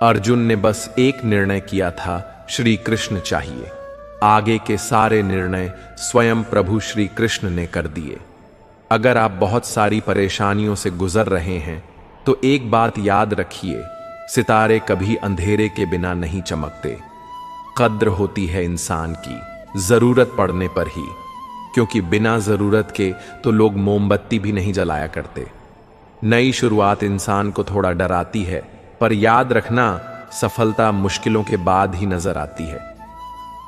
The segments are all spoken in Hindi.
अर्जुन ने बस एक निर्णय किया था, श्री कृष्ण चाहिए। आगे के सारे निर्णय स्वयं प्रभु श्री कृष्ण ने कर दिए। अगर आप बहुत सारी परेशानियों से गुजर रहे हैं तो एक बात याद रखिए, सितारे कभी अंधेरे के बिना नहीं चमकते। कद्र होती है इंसान की जरूरत पड़ने पर ही, क्योंकि बिना जरूरत के तो लोग मोमबत्ती भी नहीं जलाया करते। नई शुरुआत इंसान को थोड़ा डराती है, पर याद रखना, सफलता मुश्किलों के बाद ही नजर आती है।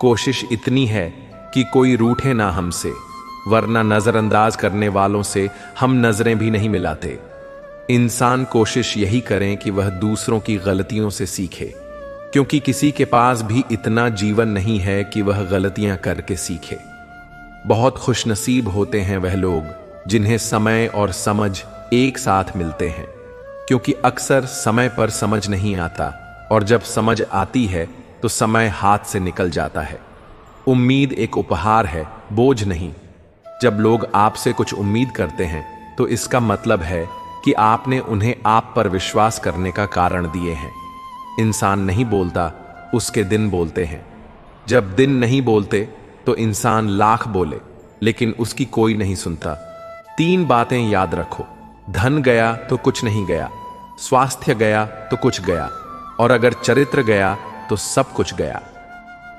कोशिश इतनी है कि कोई रूठे ना हमसे, वरना नजरअंदाज करने वालों से हम नजरें भी नहीं मिलाते। इंसान कोशिश यही करें कि वह दूसरों की गलतियों से सीखे, क्योंकि किसी के पास भी इतना जीवन नहीं है कि वह गलतियां करके सीखे। बहुत खुशनसीब होते हैं वह लोग जिन्हें समय और समझ एक साथ मिलते हैं, क्योंकि अक्सर समय पर समझ नहीं आता, और जब समझ आती है तो समय हाथ से निकल जाता है। उम्मीद एक उपहार है, बोझ नहीं। जब लोग आपसे कुछ उम्मीद करते हैं तो इसका मतलब है कि आपने उन्हें आप पर विश्वास करने का कारण दिए हैं। इंसान नहीं बोलता, उसके दिन बोलते हैं। जब दिन नहीं बोलते तो इंसान लाख बोले, लेकिन उसकी कोई नहीं सुनता। 3 बातें याद रखो, धन गया तो कुछ नहीं गया, स्वास्थ्य गया तो कुछ गया, और अगर चरित्र गया तो सब कुछ गया।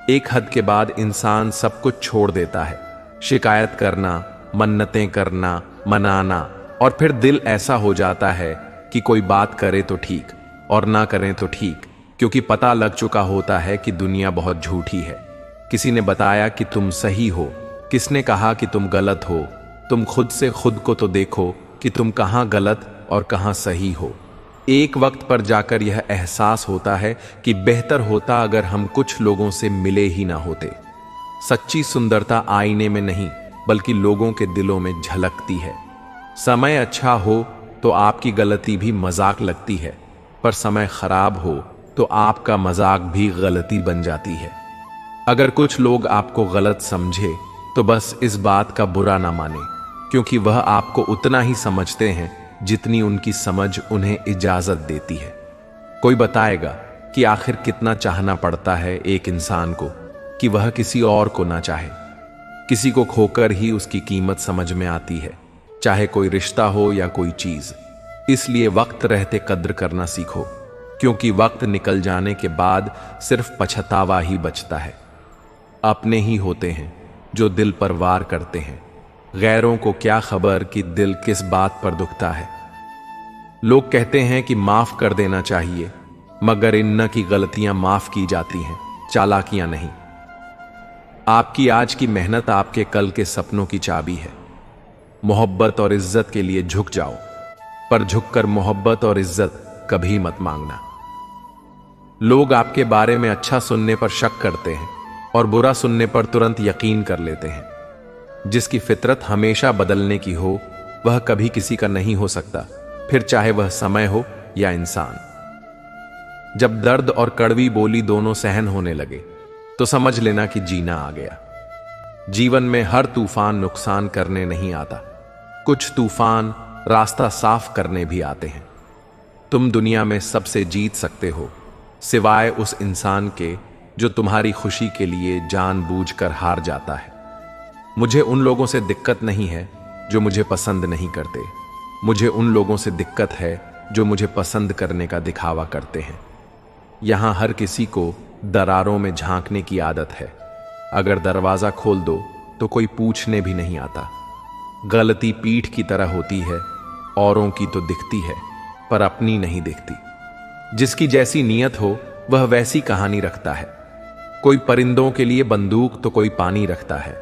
एक हद के बाद इंसान सब कुछ छोड़ देता है। शिकायत करना, मन्नतें करना, मनाना, और फिर दिल ऐसा हो जाता है कि कोई बात करे तो ठीक और ना करें तो ठीक, क्योंकि पता लग चुका होता है कि दुनिया बहुत झूठी है। किसी ने बताया कि तुम सही हो, किसने कहा कि तुम गलत हो। तुम खुद से खुद को तो देखो कि तुम कहां गलत और कहां सही हो। एक वक्त पर जाकर यह एहसास होता है कि बेहतर होता अगर हम कुछ लोगों से मिले ही ना होते। सच्ची सुंदरता आईने में नहीं, बल्कि लोगों के दिलों में झलकती है। समय अच्छा हो तो आपकी गलती भी मजाक लगती है, पर समय खराब हो तो आपका मजाक भी गलती बन जाती है। अगर कुछ लोग आपको गलत समझे तो बस इस बात का बुरा ना माने, क्योंकि वह आपको उतना ही समझते हैं जितनी उनकी समझ उन्हें इजाजत देती है। कोई बताएगा कि आखिर कितना चाहना पड़ता है एक इंसान को कि वह किसी और को ना चाहे। किसी को खोकर ही उसकी कीमत समझ में आती है, चाहे कोई रिश्ता हो या कोई चीज। इसलिए वक्त रहते कद्र करना सीखो, क्योंकि वक्त निकल जाने के बाद सिर्फ पछतावा ही बचता है। अपने ही होते हैं जो दिल पर वार करते हैं, गैरों को क्या खबर कि दिल किस बात पर दुखता है। लोग कहते हैं कि माफ कर देना चाहिए, मगर इन की गलतियां माफ की जाती हैं, चालाकियां नहीं। आपकी आज की मेहनत आपके कल के सपनों की चाबी है। मोहब्बत और इज्जत के लिए झुक जाओ, पर झुककर मोहब्बत और इज्जत कभी मत मांगना। लोग आपके बारे में अच्छा सुनने पर शक करते हैं और बुरा सुनने पर तुरंत यकीन कर लेते हैं। जिसकी फितरत हमेशा बदलने की हो, वह कभी किसी का नहीं हो सकता, फिर चाहे वह समय हो या इंसान। जब दर्द और कड़वी बोली दोनों सहन होने लगे तो समझ लेना कि जीना आ गया। जीवन में हर तूफान नुकसान करने नहीं आता, कुछ तूफान रास्ता साफ करने भी आते हैं। तुम दुनिया में सबसे जीत सकते हो, सिवाय उस इंसान के जो तुम्हारी खुशी के लिए जानबूझकर हार जाता है। मुझे उन लोगों से दिक्कत नहीं है जो मुझे पसंद नहीं करते, मुझे उन लोगों से दिक्कत है जो मुझे पसंद करने का दिखावा करते हैं। यहां हर किसी को दरारों में झांकने की आदत है। अगर दरवाजा खोल दो तो कोई पूछने भी नहीं आता। गलती पीठ की तरह होती है, औरों की तो दिखती है पर अपनी नहीं दिखती। जिसकी जैसी नीयत हो वह वैसी कहानी रखता है। कोई परिंदों के लिए बंदूक तो कोई पानी रखता है।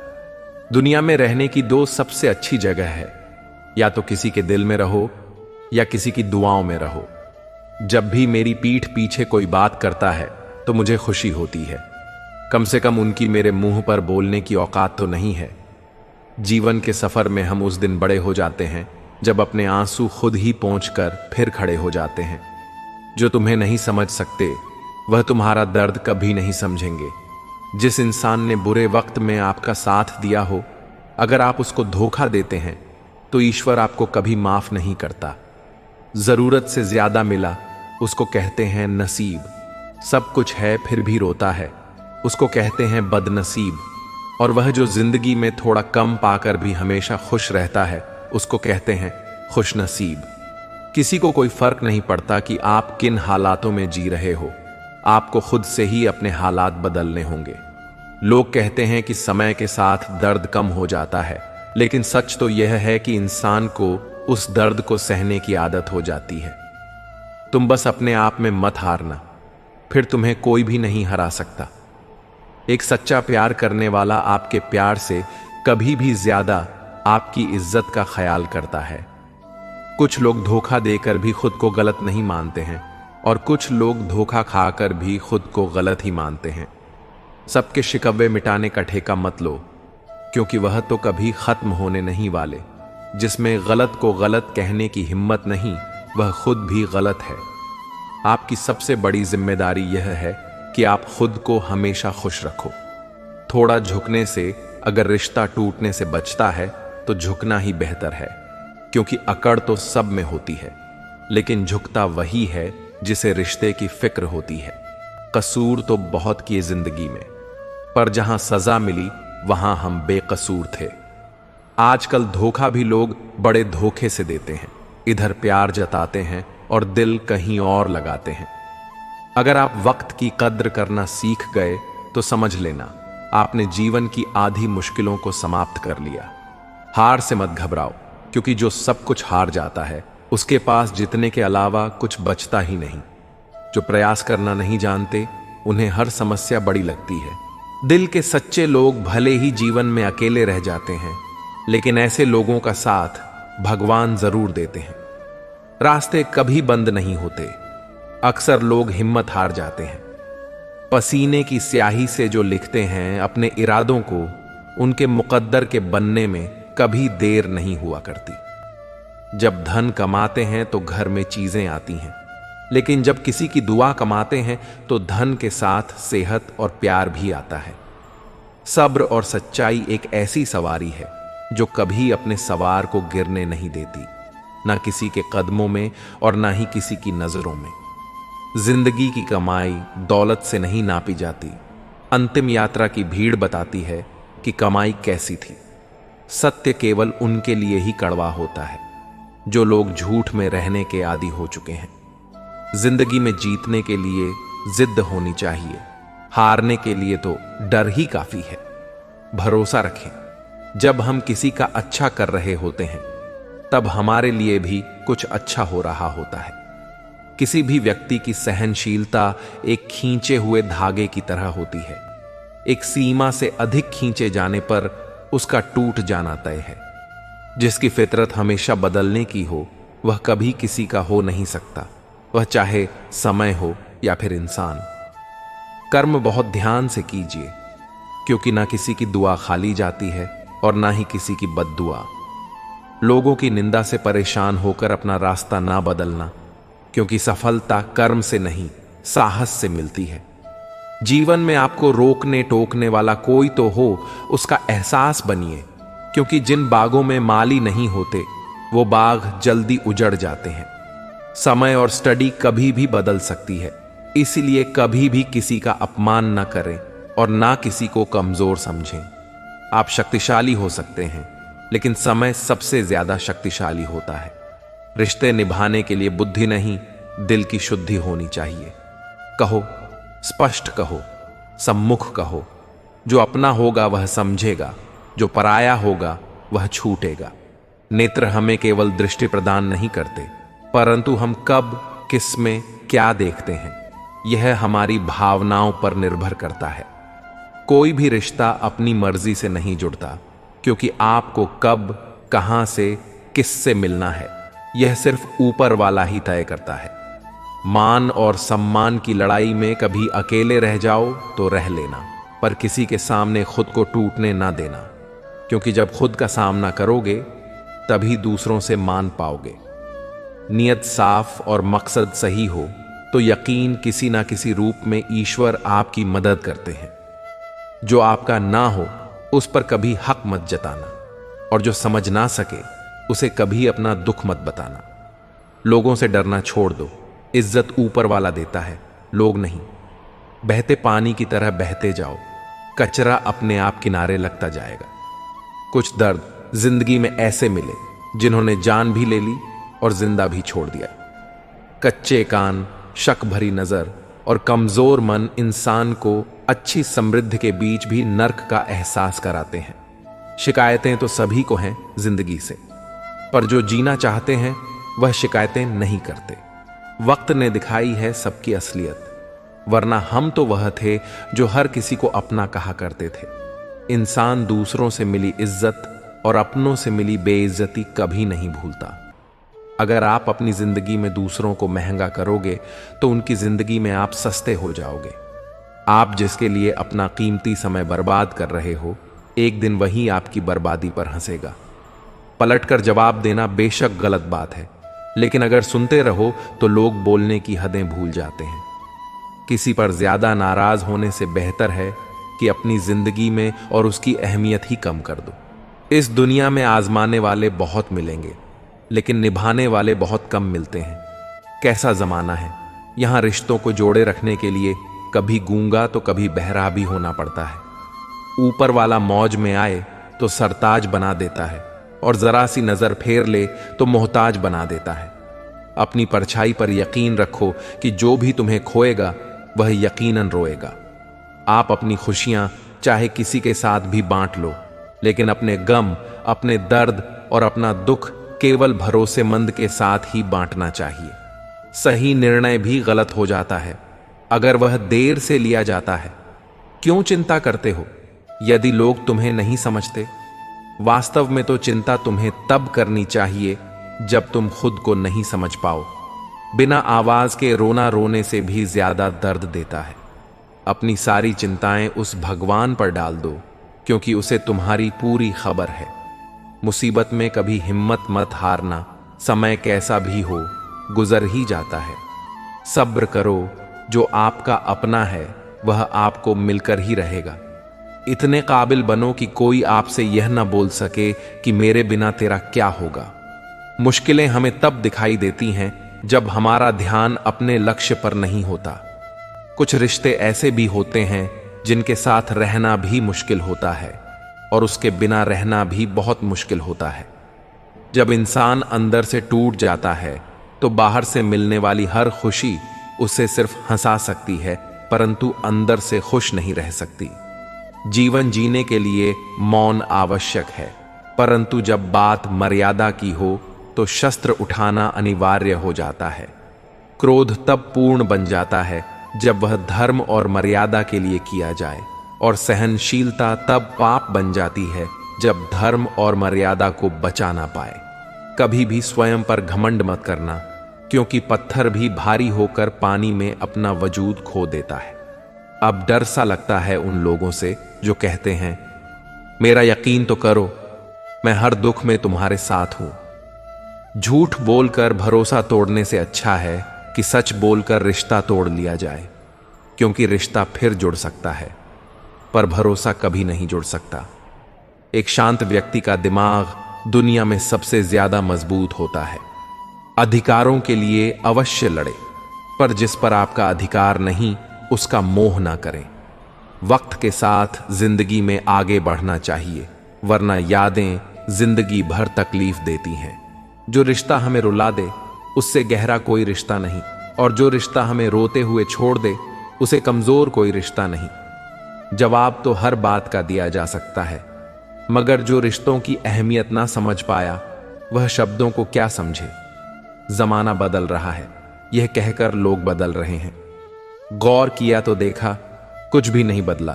दुनिया में रहने की 2 सबसे अच्छी जगह है, या तो किसी के दिल में रहो या किसी की दुआओं में रहो। जब भी मेरी पीठ पीछे कोई बात करता है तो मुझे खुशी होती है। कम से कम उनकी मेरे मुंह पर बोलने की औकात तो नहीं है। जीवन के सफर में हम उस दिन बड़े हो जाते हैं जब अपने आंसू खुद ही पोंछकर फिर खड़े हो जाते हैं। जो तुम्हें नहीं समझ सकते वह तुम्हारा दर्द कभी नहीं समझेंगे। जिस इंसान ने बुरे वक्त में आपका साथ दिया हो, अगर आप उसको धोखा देते हैं तो ईश्वर आपको कभी माफ नहीं करता। जरूरत से ज्यादा मिला उसको कहते हैं नसीब, सब कुछ है फिर भी रोता है, उसको कहते हैं बदनसीब। और वह जो जिंदगी में थोड़ा कम पाकर भी हमेशा खुश रहता है, उसको कहते हैं खुशनसीब। किसी को कोई फर्क नहीं पड़ता कि आप किन हालातों में जी रहे हो, आपको खुद से ही अपने हालात बदलने होंगे। लोग कहते हैं कि समय के साथ दर्द कम हो जाता है, लेकिन सच तो यह है कि इंसान को उस दर्द को सहने की आदत हो जाती है। तुम बस अपने आप में मत हारना, फिर तुम्हें कोई भी नहीं हरा सकता। एक सच्चा प्यार करने वाला आपके प्यार से कभी भी ज्यादा आपकी इज्जत का ख्याल करता है। कुछ लोग धोखा देकर भी खुद को गलत नहीं मानते हैं, और कुछ लोग धोखा खाकर भी खुद को गलत ही मानते हैं। सबके शिकवे मिटाने का ठेका मत लो, क्योंकि वह तो कभी खत्म होने नहीं वाले। जिसमें गलत को गलत कहने की हिम्मत नहीं, वह खुद भी गलत है। आपकी सबसे बड़ी जिम्मेदारी यह है कि आप खुद को हमेशा खुश रखो। थोड़ा झुकने से अगर रिश्ता टूटने से बचता है तो झुकना ही बेहतर है, क्योंकि अकड़ तो सब में होती है, लेकिन झुकता वही है जिसे रिश्ते की फिक्र होती है। कसूर तो बहुत किए जिंदगी में, पर जहां सजा मिली वहां हम बेकसूर थे। आजकल धोखा भी लोग बड़े धोखे से देते हैं, इधर प्यार जताते हैं और दिल कहीं और लगाते हैं। अगर आप वक्त की कद्र करना सीख गए तो समझ लेना आपने जीवन की आधी मुश्किलों को समाप्त कर लिया। हार से मत घबराओ, क्योंकि जो सब कुछ हार जाता है उसके पास जीतने के अलावा कुछ बचता ही नहीं। जो प्रयास करना नहीं जानते उन्हें हर समस्या बड़ी लगती है। दिल के सच्चे लोग भले ही जीवन में अकेले रह जाते हैं, लेकिन ऐसे लोगों का साथ भगवान जरूर देते हैं। रास्ते कभी बंद नहीं होते, अक्सर लोग हिम्मत हार जाते हैं। पसीने की स्याही से जो लिखते हैं अपने इरादों को, उनके मुकद्दर के बनने में कभी देर नहीं हुआ करती। जब धन कमाते हैं तो घर में चीजें आती हैं, लेकिन जब किसी की दुआ कमाते हैं तो धन के साथ सेहत और प्यार भी आता है। सब्र और सच्चाई एक ऐसी सवारी है जो कभी अपने सवार को गिरने नहीं देती, ना किसी के कदमों में और ना ही किसी की नजरों में। जिंदगी की कमाई दौलत से नहीं नापी जाती। अंतिम यात्रा की भीड़ बताती है कि कमाई कैसी थी। सत्य केवल उनके लिए ही कड़वा होता है जो लोग झूठ में रहने के आदी हो चुके हैं। जिंदगी में जीतने के लिए जिद्द होनी चाहिए, हारने के लिए तो डर ही काफी है। भरोसा रखें, जब हम किसी का अच्छा कर रहे होते हैं तब हमारे लिए भी कुछ अच्छा हो रहा होता है। किसी भी व्यक्ति की सहनशीलता एक खींचे हुए धागे की तरह होती है। एक सीमा से अधिक खींचे जाने पर उसका टूट जाना तय है। जिसकी फितरत हमेशा बदलने की हो, वह कभी किसी का हो नहीं सकता, वह चाहे समय हो या फिर इंसान। कर्म बहुत ध्यान से कीजिए, क्योंकि ना किसी की दुआ खाली जाती है और ना ही किसी की बद्दुआ। लोगों की निंदा से परेशान होकर अपना रास्ता ना बदलना, क्योंकि सफलता कर्म से नहीं साहस से मिलती है। जीवन में आपको रोकने टोकने वाला कोई तो हो, उसका एहसास बनिए, क्योंकि जिन बागों में माली नहीं होते वो बाग जल्दी उजड़ जाते हैं। समय और स्टडी कभी भी बदल सकती है, इसलिए कभी भी किसी का अपमान न करें और ना किसी को कमजोर समझें। आप शक्तिशाली हो सकते हैं, लेकिन समय सबसे ज्यादा शक्तिशाली होता है। रिश्ते निभाने के लिए बुद्धि नहीं, दिल की शुद्धि होनी चाहिए। कहो, स्पष्ट कहो, सम्मुख कहो। जो अपना होगा वह समझेगा, जो पराया होगा वह छूटेगा। नेत्र हमें केवल दृष्टि प्रदान नहीं करते, परंतु हम कब किस में क्या देखते हैं यह हमारी भावनाओं पर निर्भर करता है। कोई भी रिश्ता अपनी मर्जी से नहीं जुड़ता, क्योंकि आपको कब, कहां से, किससे मिलना है यह सिर्फ ऊपर वाला ही तय करता है। मान और सम्मान की लड़ाई में कभी अकेले रह जाओ तो रह लेना, पर किसी के सामने खुद को टूटने ना देना, क्योंकि जब खुद का सामना करोगे तभी दूसरों से मान पाओगे। नियत साफ और मकसद सही हो तो यकीन किसी ना किसी रूप में ईश्वर आपकी मदद करते हैं। जो आपका ना हो उस पर कभी हक मत जताना, और जो समझ ना सके उसे कभी अपना दुख मत बताना। लोगों से डरना छोड़ दो, इज्जत ऊपर वाला देता है, लोग नहीं। बहते पानी की तरह बहते जाओ, कचरा अपने आप किनारे लगता जाएगा। कुछ दर्द जिंदगी में ऐसे मिले जिन्होंने जान भी ले ली और जिंदा भी छोड़ दिया। कच्चे कान, शक भरी नजर और कमजोर मन इंसान को अच्छी समृद्धि के बीच भी नर्क का एहसास कराते हैं। शिकायतें तो सभी को हैं जिंदगी से, पर जो जीना चाहते हैं वह शिकायतें नहीं करते। वक्त ने दिखाई है सबकी असलियत, वरना हम तो वह थे जो हर किसी को अपना कहा करते थे। इंसान दूसरों से मिली इज्जत और अपनों से मिली बेइज्जती कभी नहीं भूलता। अगर आप अपनी जिंदगी में दूसरों को महंगा करोगे तो उनकी जिंदगी में आप सस्ते हो जाओगे। आप जिसके लिए अपना कीमती समय बर्बाद कर रहे हो, एक दिन वही आपकी बर्बादी पर हंसेगा। पलटकर जवाब देना बेशक गलत बात है, लेकिन अगर सुनते रहो तो लोग बोलने की हदें भूल जाते हैं। किसी पर ज्यादा नाराज होने से बेहतर है कि अपनी जिंदगी में और उसकी अहमियत ही कम कर दो। इस दुनिया में आजमाने वाले बहुत मिलेंगे, लेकिन निभाने वाले बहुत कम मिलते हैं। कैसा जमाना है, यहां रिश्तों को जोड़े रखने के लिए कभी गूंगा तो कभी बहरा भी होना पड़ता है। ऊपर वाला मौज में आए तो सरताज बना देता है, और जरा सी नजर फेर ले तो मोहताज बना देता है। अपनी परछाई पर यकीन रखो कि जो भी तुम्हें खोएगा वह यकीनन रोएगा। आप अपनी खुशियां चाहे किसी के साथ भी बांट लो, लेकिन अपने गम, अपने दर्द और अपना दुख केवल भरोसेमंद के साथ ही बांटना चाहिए। सही निर्णय भी गलत हो जाता है अगर वह देर से लिया जाता है। क्यों चिंता करते हो यदि लोग तुम्हें नहीं समझते? वास्तव में तो चिंता तुम्हें तब करनी चाहिए जब तुम खुद को नहीं समझ पाओ। बिना आवाज के रोना रोने से भी ज्यादा दर्द देता है। अपनी सारी चिंताएं उस भगवान पर डाल दो, क्योंकि उसे तुम्हारी पूरी खबर है। मुसीबत में कभी हिम्मत मत हारना, समय कैसा भी हो गुजर ही जाता है। सब्र करो, जो आपका अपना है वह आपको मिलकर ही रहेगा। इतने काबिल बनो कि कोई आपसे यह ना बोल सके कि मेरे बिना तेरा क्या होगा। मुश्किलें हमें तब दिखाई देती हैं जब हमारा ध्यान अपने लक्ष्य पर नहीं होता। कुछ रिश्ते ऐसे भी होते हैं जिनके साथ रहना भी मुश्किल होता है, और उसके बिना रहना भी बहुत मुश्किल होता है। जब इंसान अंदर से टूट जाता है तो बाहर से मिलने वाली हर खुशी उसे सिर्फ हंसा सकती है, परंतु अंदर से खुश नहीं रह सकती। जीवन जीने के लिए मौन आवश्यक है, परंतु जब बात मर्यादा की हो तो शस्त्र उठाना अनिवार्य हो जाता है। क्रोध तब पूर्ण बन जाता है जब वह धर्म और मर्यादा के लिए किया जाए, और सहनशीलता तब पाप बन जाती है जब धर्म और मर्यादा को बचा ना पाए। कभी भी स्वयं पर घमंड मत करना, क्योंकि पत्थर भी भारी होकर पानी में अपना वजूद खो देता है। अब डर सा लगता है उन लोगों से जो कहते हैं, मेरा यकीन तो करो, मैं हर दुख में तुम्हारे साथ हूं। झूठ बोलकर भरोसा तोड़ने से अच्छा है कि सच बोलकर रिश्ता तोड़ लिया जाए, क्योंकि रिश्ता फिर जुड़ सकता है पर भरोसा कभी नहीं जुड़ सकता। एक शांत व्यक्ति का दिमाग दुनिया में सबसे ज्यादा मजबूत होता है। अधिकारों के लिए अवश्य लड़े, पर जिस पर आपका अधिकार नहीं उसका मोह ना करें। वक्त के साथ जिंदगी में आगे बढ़ना चाहिए, वरना यादें जिंदगी भर तकलीफ देती हैं। जो रिश्ता हमें रुला दे उससे गहरा कोई रिश्ता नहीं, और जो रिश्ता हमें रोते हुए छोड़ दे उसे कमजोर कोई रिश्ता नहीं। जवाब तो हर बात का दिया जा सकता है, मगर जो रिश्तों की अहमियत ना समझ पाया वह शब्दों को क्या समझे। जमाना बदल रहा है, यह कहकर लोग बदल रहे हैं। गौर किया तो देखा कुछ भी नहीं बदला,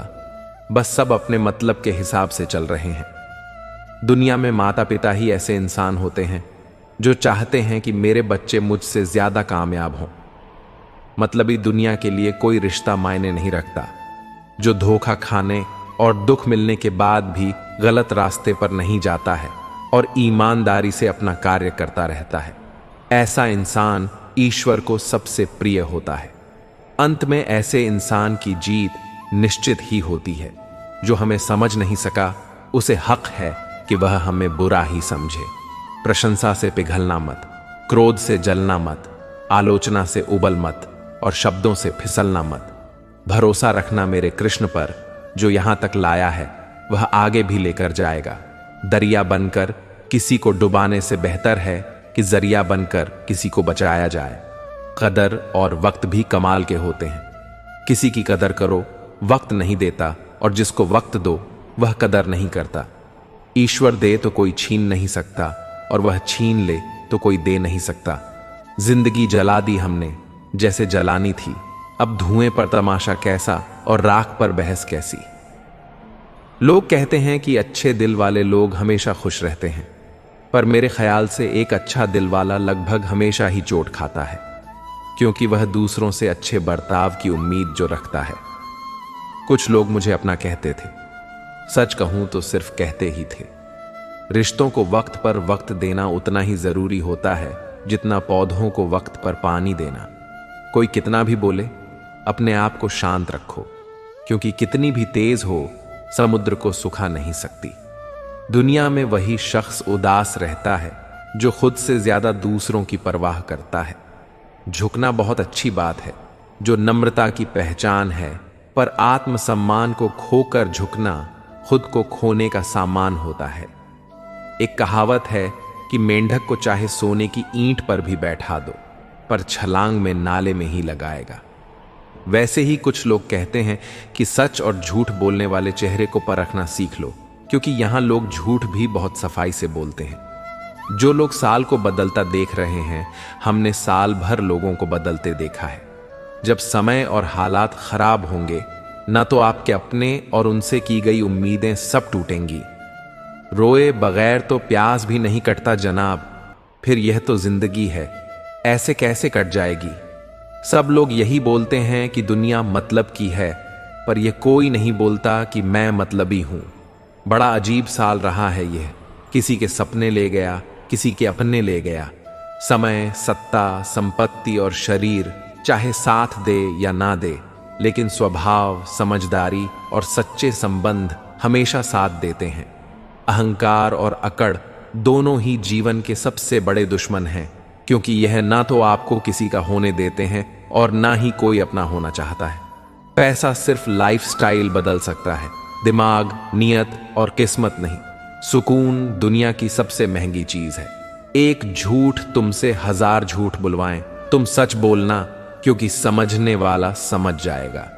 बस सब अपने मतलब के हिसाब से चल रहे हैं। दुनिया में माता पिता ही ऐसे इंसान होते हैं जो चाहते हैं कि मेरे बच्चे मुझसे ज्यादा कामयाब हों। मतलबी दुनिया के लिए कोई रिश्ता मायने नहीं रखता। जो धोखा खाने और दुख मिलने के बाद भी गलत रास्ते पर नहीं जाता है और ईमानदारी से अपना कार्य करता रहता है, ऐसा इंसान ईश्वर को सबसे प्रिय होता है। अंत में ऐसे इंसान की जीत निश्चित ही होती है। जो हमें समझ नहीं सका उसे हक है कि वह हमें बुरा ही समझे। प्रशंसा से पिघलना मत, क्रोध से जलना मत, आलोचना से उबल मत और शब्दों से फिसलना मत। भरोसा रखना मेरे कृष्ण पर, जो यहां तक लाया है वह आगे भी लेकर जाएगा। दरिया बनकर किसी को डुबाने से बेहतर है कि जरिया बनकर किसी को बचाया जाए। कदर और वक्त भी कमाल के होते हैं। किसी की कदर करो, वक्त नहीं देता, और जिसको वक्त दो वह कदर नहीं करता। ईश्वर दे तो कोई छीन नहीं सकता, और वह छीन ले तो कोई दे नहीं सकता। जिंदगी जला दी हमने जैसे जलानी थी, अब धुएं पर तमाशा कैसा और राख पर बहस कैसी। लोग कहते हैं कि अच्छे दिल वाले लोग हमेशा खुश रहते हैं, पर मेरे ख्याल से एक अच्छा दिल वाला लगभग हमेशा ही चोट खाता है, क्योंकि वह दूसरों से अच्छे बर्ताव की उम्मीद जो रखता है। कुछ लोग मुझे अपना कहते थे, सच कहूं तो सिर्फ कहते ही थे। रिश्तों को वक्त पर वक्त देना उतना ही जरूरी होता है जितना पौधों को वक्त पर पानी देना। कोई कितना भी बोले, अपने आप को शांत रखो, क्योंकि कितनी भी तेज हो समुद्र को सुखा नहीं सकती। दुनिया में वही शख्स उदास रहता है जो खुद से ज्यादा दूसरों की परवाह करता है। झुकना बहुत अच्छी बात है, जो नम्रता की पहचान है, पर आत्मसम्मान को खोकर झुकना खुद को खोने का सामान होता है। एक कहावत है कि मेंढक को चाहे सोने की ईंट पर भी बैठा दो, पर छलांग में नाले में ही लगाएगा। वैसे ही कुछ लोग कहते हैं कि सच और झूठ बोलने वाले चेहरे को परखना सीख लो, क्योंकि यहां लोग झूठ भी बहुत सफाई से बोलते हैं। जो लोग साल को बदलता देख रहे हैं, हमने साल भर लोगों को बदलते देखा है। जब समय और हालात खराब होंगे, ना तो आपके अपने और उनसे की गई उम्मीदें सब टूटेंगी। रोए बगैर तो प्यास भी नहीं कटता जनाब, फिर यह तो जिंदगी है, ऐसे कैसे कट जाएगी। सब लोग यही बोलते हैं कि दुनिया मतलब की है, पर यह कोई नहीं बोलता कि मैं मतलबी हूं। बड़ा अजीब साल रहा है यह, किसी के सपने ले गया, किसी के अपने ले गया। समय, सत्ता, संपत्ति और शरीर चाहे साथ दे या ना दे, लेकिन स्वभाव, समझदारी और सच्चे संबंध हमेशा साथ देते हैं। अहंकार और अकड़ दोनों ही जीवन के सबसे बड़े दुश्मन हैं, क्योंकि यह ना तो आपको किसी का होने देते हैं और ना ही कोई अपना होना चाहता है। पैसा सिर्फ लाइफस्टाइल बदल सकता है, दिमाग, नियत और किस्मत नहीं। सुकून दुनिया की सबसे महंगी चीज है। एक झूठ तुमसे 1000 झूठ बुलवाएं, तुम सच बोलना, क्योंकि समझने वाला समझ जाएगा।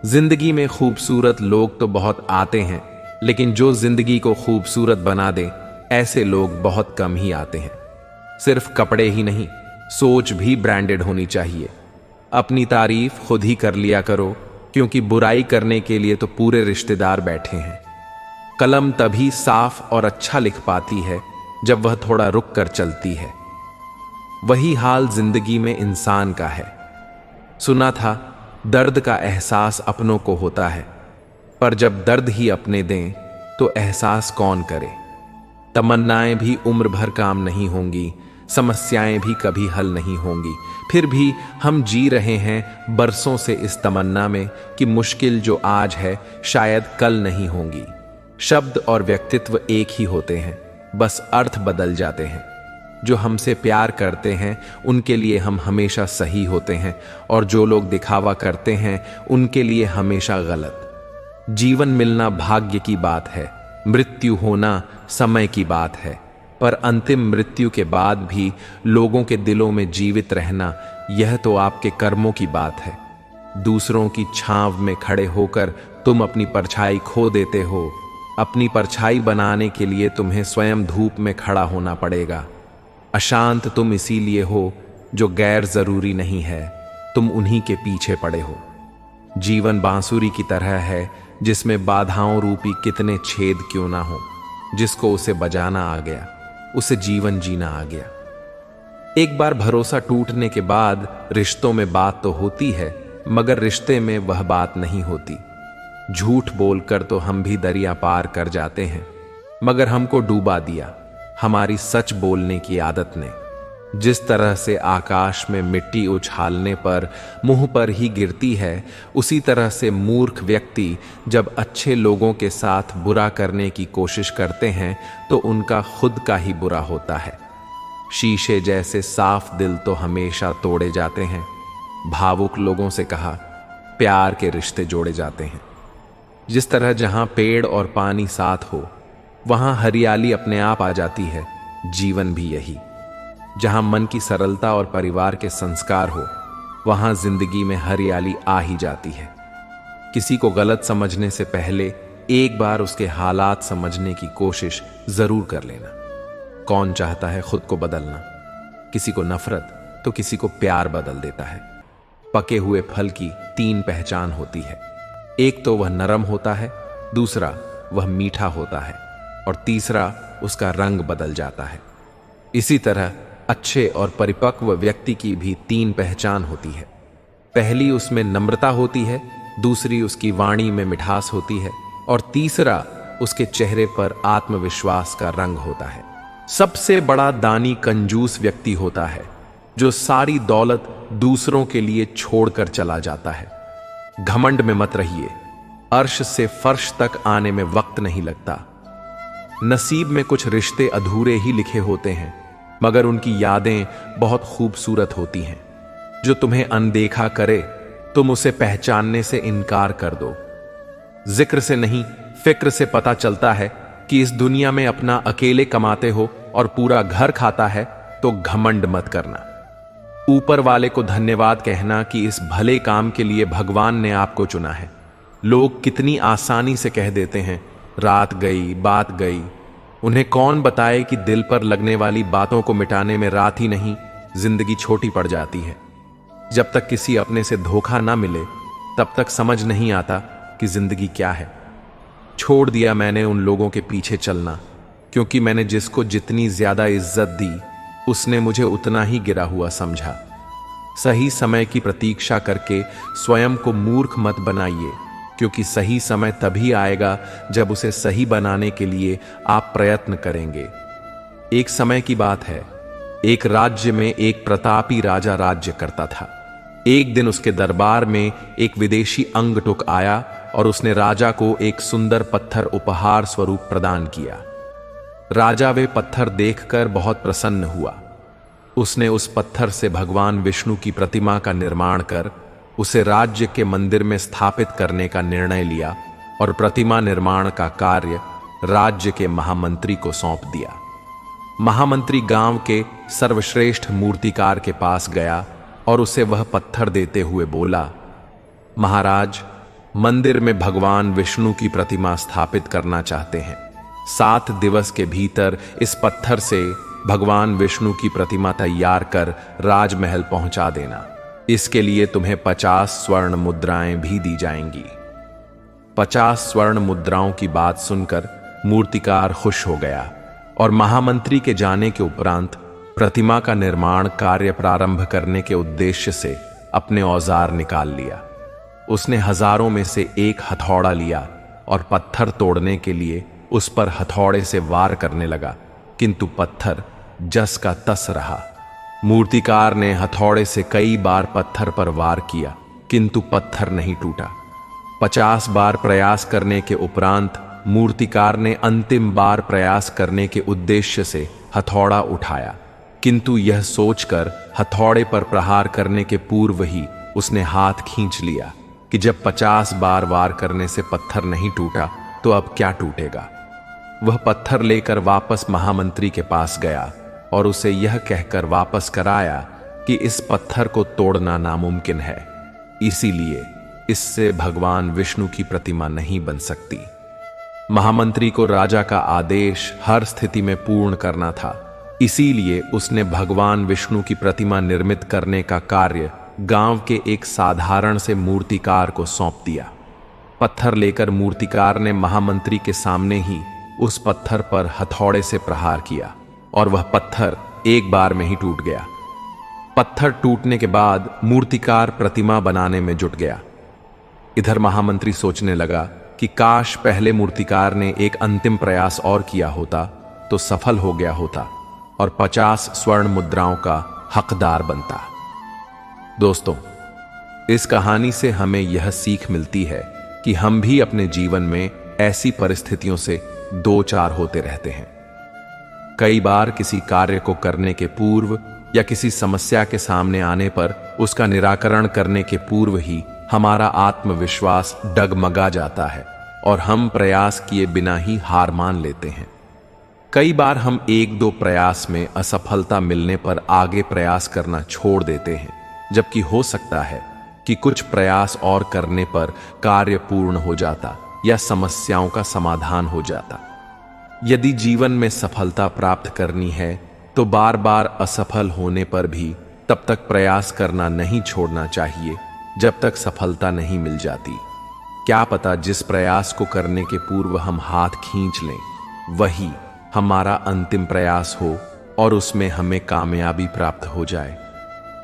जिंदगी में खूबसूरत लोग तो बहुत आते हैं, लेकिन जो जिंदगी को खूबसूरत बना दे, ऐसे लोग बहुत कम ही आते हैं। सिर्फ कपड़े ही नहीं, सोच भी ब्रांडेड होनी चाहिए। अपनी तारीफ खुद ही कर लिया करो, क्योंकि बुराई करने के लिए तो पूरे रिश्तेदार बैठे हैं। कलम तभी साफ और अच्छा लिख पाती है जब वह थोड़ा रुक कर चलती है। वही हाल जिंदगी में इंसान का है। सुना था दर्द का एहसास अपनों को होता है, पर जब दर्द ही अपने दें तो एहसास कौन करे। तमन्नाएं भी उम्र भर काम नहीं होंगी, समस्याएं भी कभी हल नहीं होंगी, फिर भी हम जी रहे हैं बरसों से इस तमन्ना में कि मुश्किल जो आज है शायद कल नहीं होंगी। शब्द और व्यक्तित्व एक ही होते हैं, बस अर्थ बदल जाते हैं। जो हमसे प्यार करते हैं उनके लिए हम हमेशा सही होते हैं, और जो लोग दिखावा करते हैं उनके लिए हमेशा गलत। जीवन मिलना भाग्य की बात है, मृत्यु होना समय की बात है, पर अंतिम मृत्यु के बाद भी लोगों के दिलों में जीवित रहना, यह तो आपके कर्मों की बात है। दूसरों की छांव में खड़े होकर तुम अपनी परछाई खो देते हो। अपनी परछाई बनाने के लिए तुम्हें स्वयं धूप में खड़ा होना पड़ेगा। अशांत तुम इसीलिए हो जो गैर जरूरी नहीं है, तुम उन्हीं के पीछे पड़े हो। जीवन बांसुरी की तरह है जिसमें बाधाओं रूपी कितने छेद क्यों ना हो, जिसको उसे बजाना आ गया उसे जीवन जीना आ गया। एक बार भरोसा टूटने के बाद रिश्तों में बात तो होती है, मगर रिश्ते में वह बात नहीं होती। झूठ बोलकर तो हम भी दरिया पार कर जाते हैं, मगर हमको डूबा दिया हमारी सच बोलने की आदत ने। जिस तरह से आकाश में मिट्टी उछालने पर मुंह पर ही गिरती है, उसी तरह से मूर्ख व्यक्ति जब अच्छे लोगों के साथ बुरा करने की कोशिश करते हैं तो उनका खुद का ही बुरा होता है। शीशे जैसे साफ दिल तो हमेशा तोड़े जाते हैं। भावुक लोगों से कहा, प्यार के रिश्ते जोड़े जाते हैं। जिस तरह जहां पेड़ और पानी साथ हो वहां हरियाली अपने आप आ जाती है, जीवन भी यही। जहां मन की सरलता और परिवार के संस्कार हो वहां जिंदगी में हरियाली आ ही जाती है। किसी को गलत समझने से पहले एक बार उसके हालात समझने की कोशिश जरूर कर लेना। कौन चाहता है खुद को बदलना? किसी को नफरत तो किसी को प्यार बदल देता है। पके हुए फल की 3 पहचान होती है। एक तो वह नरम होता है, दूसरा वह मीठा होता है और तीसरा उसका रंग बदल जाता है। इसी तरह अच्छे और परिपक्व व्यक्ति की भी 3 पहचान होती है। पहली उसमें नम्रता होती है, दूसरी उसकी वाणी में मिठास होती है और तीसरा उसके चेहरे पर आत्मविश्वास का रंग होता है। सबसे बड़ा दानी कंजूस व्यक्ति होता है जो सारी दौलत दूसरों के लिए छोड़कर चला जाता है। घमंड में मत रहिए, अर्श से फर्श तक आने में वक्त नहीं लगता। नसीब में कुछ रिश्ते अधूरे ही लिखे होते हैं, मगर उनकी यादें बहुत खूबसूरत होती हैं। जो तुम्हें अनदेखा करे तुम उसे पहचानने से इनकार कर दो। जिक्र से नहीं फिक्र से पता चलता है कि इस दुनिया में अपना अकेले कमाते हो और पूरा घर खाता है तो घमंड मत करना। ऊपर वाले को धन्यवाद कहना कि इस भले काम के लिए भगवान ने आपको चुना है। लोग कितनी आसानी से कह देते हैं रात गई बात गई। उन्हें कौन बताए कि दिल पर लगने वाली बातों को मिटाने में रात ही नहीं जिंदगी छोटी पड़ जाती है। जब तक किसी अपने से धोखा ना मिले तब तक समझ नहीं आता कि जिंदगी क्या है। छोड़ दिया मैंने उन लोगों के पीछे चलना, क्योंकि मैंने जिसको जितनी ज्यादा इज्जत दी उसने मुझे उतना ही गिरा हुआ समझा। सही समय की प्रतीक्षा करके स्वयं को मूर्ख मत बनाइए, क्योंकि सही समय तभी आएगा जब उसे सही बनाने के लिए आप प्रयत्न करेंगे। एक समय की बात है, एक राज्य में एक प्रतापी राजा राज्य करता था। एक दिन उसके दरबार में एक विदेशी अंगटुक आया और उसने राजा को एक सुंदर पत्थर उपहार स्वरूप प्रदान किया। राजा वे पत्थर देखकर बहुत प्रसन्न हुआ। उसने उस पत्थर से भगवान विष्णु की प्रतिमा का निर्माण कर उसे राज्य के मंदिर में स्थापित करने का निर्णय लिया और प्रतिमा निर्माण का कार्य राज्य के महामंत्री को सौंप दिया। महामंत्री गांव के सर्वश्रेष्ठ मूर्तिकार के पास गया और उसे वह पत्थर देते हुए बोला, महाराज, मंदिर में भगवान विष्णु की प्रतिमा स्थापित करना चाहते हैं। 7 दिवस के भीतर इस पत्थर से भगवान विष्णु की प्रतिमा तैयार कर राजमहल पहुंचा देना। इसके लिए तुम्हें 50 स्वर्ण मुद्राएं भी दी जाएंगी। 50 स्वर्ण मुद्राओं की बात सुनकर मूर्तिकार खुश हो गया और महामंत्री के जाने के उपरांत प्रतिमा का निर्माण कार्य प्रारंभ करने के उद्देश्य से अपने औजार निकाल लिया। उसने हजारों में से एक हथौड़ा लिया और पत्थर तोड़ने के लिए उस पर हथौड़े से वार करने लगा, किंतु पत्थर जस का तस रहा। मूर्तिकार ने हथौड़े से कई बार पत्थर पर वार किया, किंतु पत्थर नहीं टूटा। 50 बार प्रयास करने के उपरांत मूर्तिकार ने अंतिम बार प्रयास करने के उद्देश्य से हथौड़ा उठाया, किंतु यह सोचकर हथौड़े पर प्रहार करने के पूर्व ही उसने हाथ खींच लिया कि जब 50 बार वार करने से पत्थर नहीं टूटा तो अब क्या टूटेगा। वह पत्थर लेकर वापस महामंत्री के पास गया और उसे यह कहकर वापस कराया कि इस पत्थर को तोड़ना नामुमकिन है, इसीलिए इससे भगवान विष्णु की प्रतिमा नहीं बन सकती। महामंत्री को राजा का आदेश हर स्थिति में पूर्ण करना था, इसीलिए उसने भगवान विष्णु की प्रतिमा निर्मित करने का कार्य गांव के एक साधारण से मूर्तिकार को सौंप दिया। पत्थर लेकर मूर्तिकार ने महामंत्री के सामने ही उस पत्थर पर हथौड़े से प्रहार किया और वह पत्थर एक बार में ही टूट गया। पत्थर टूटने के बाद मूर्तिकार प्रतिमा बनाने में जुट गया। इधर महामंत्री सोचने लगा कि काश पहले मूर्तिकार ने एक अंतिम प्रयास और किया होता तो सफल हो गया होता और 50 स्वर्ण मुद्राओं का हकदार बनता। दोस्तों, इस कहानी से हमें यह सीख मिलती है कि हम भी अपने जीवन में ऐसी परिस्थितियों से दो चार होते रहते हैं। कई बार किसी कार्य को करने के पूर्व या किसी समस्या के सामने आने पर उसका निराकरण करने के पूर्व ही हमारा आत्मविश्वास डगमगा जाता है और हम प्रयास किए बिना ही हार मान लेते हैं। कई बार हम एक दो प्रयास में असफलता मिलने पर आगे प्रयास करना छोड़ देते हैं, जबकि हो सकता है कि कुछ प्रयास और करने पर कार्य पूर्ण हो जाता या समस्याओं का समाधान हो जाता। यदि जीवन में सफलता प्राप्त करनी है तो बार बार असफल होने पर भी तब तक प्रयास करना नहीं छोड़ना चाहिए जब तक सफलता नहीं मिल जाती। क्या पता जिस प्रयास को करने के पूर्व हम हाथ खींच लें वही हमारा अंतिम प्रयास हो और उसमें हमें कामयाबी प्राप्त हो जाए।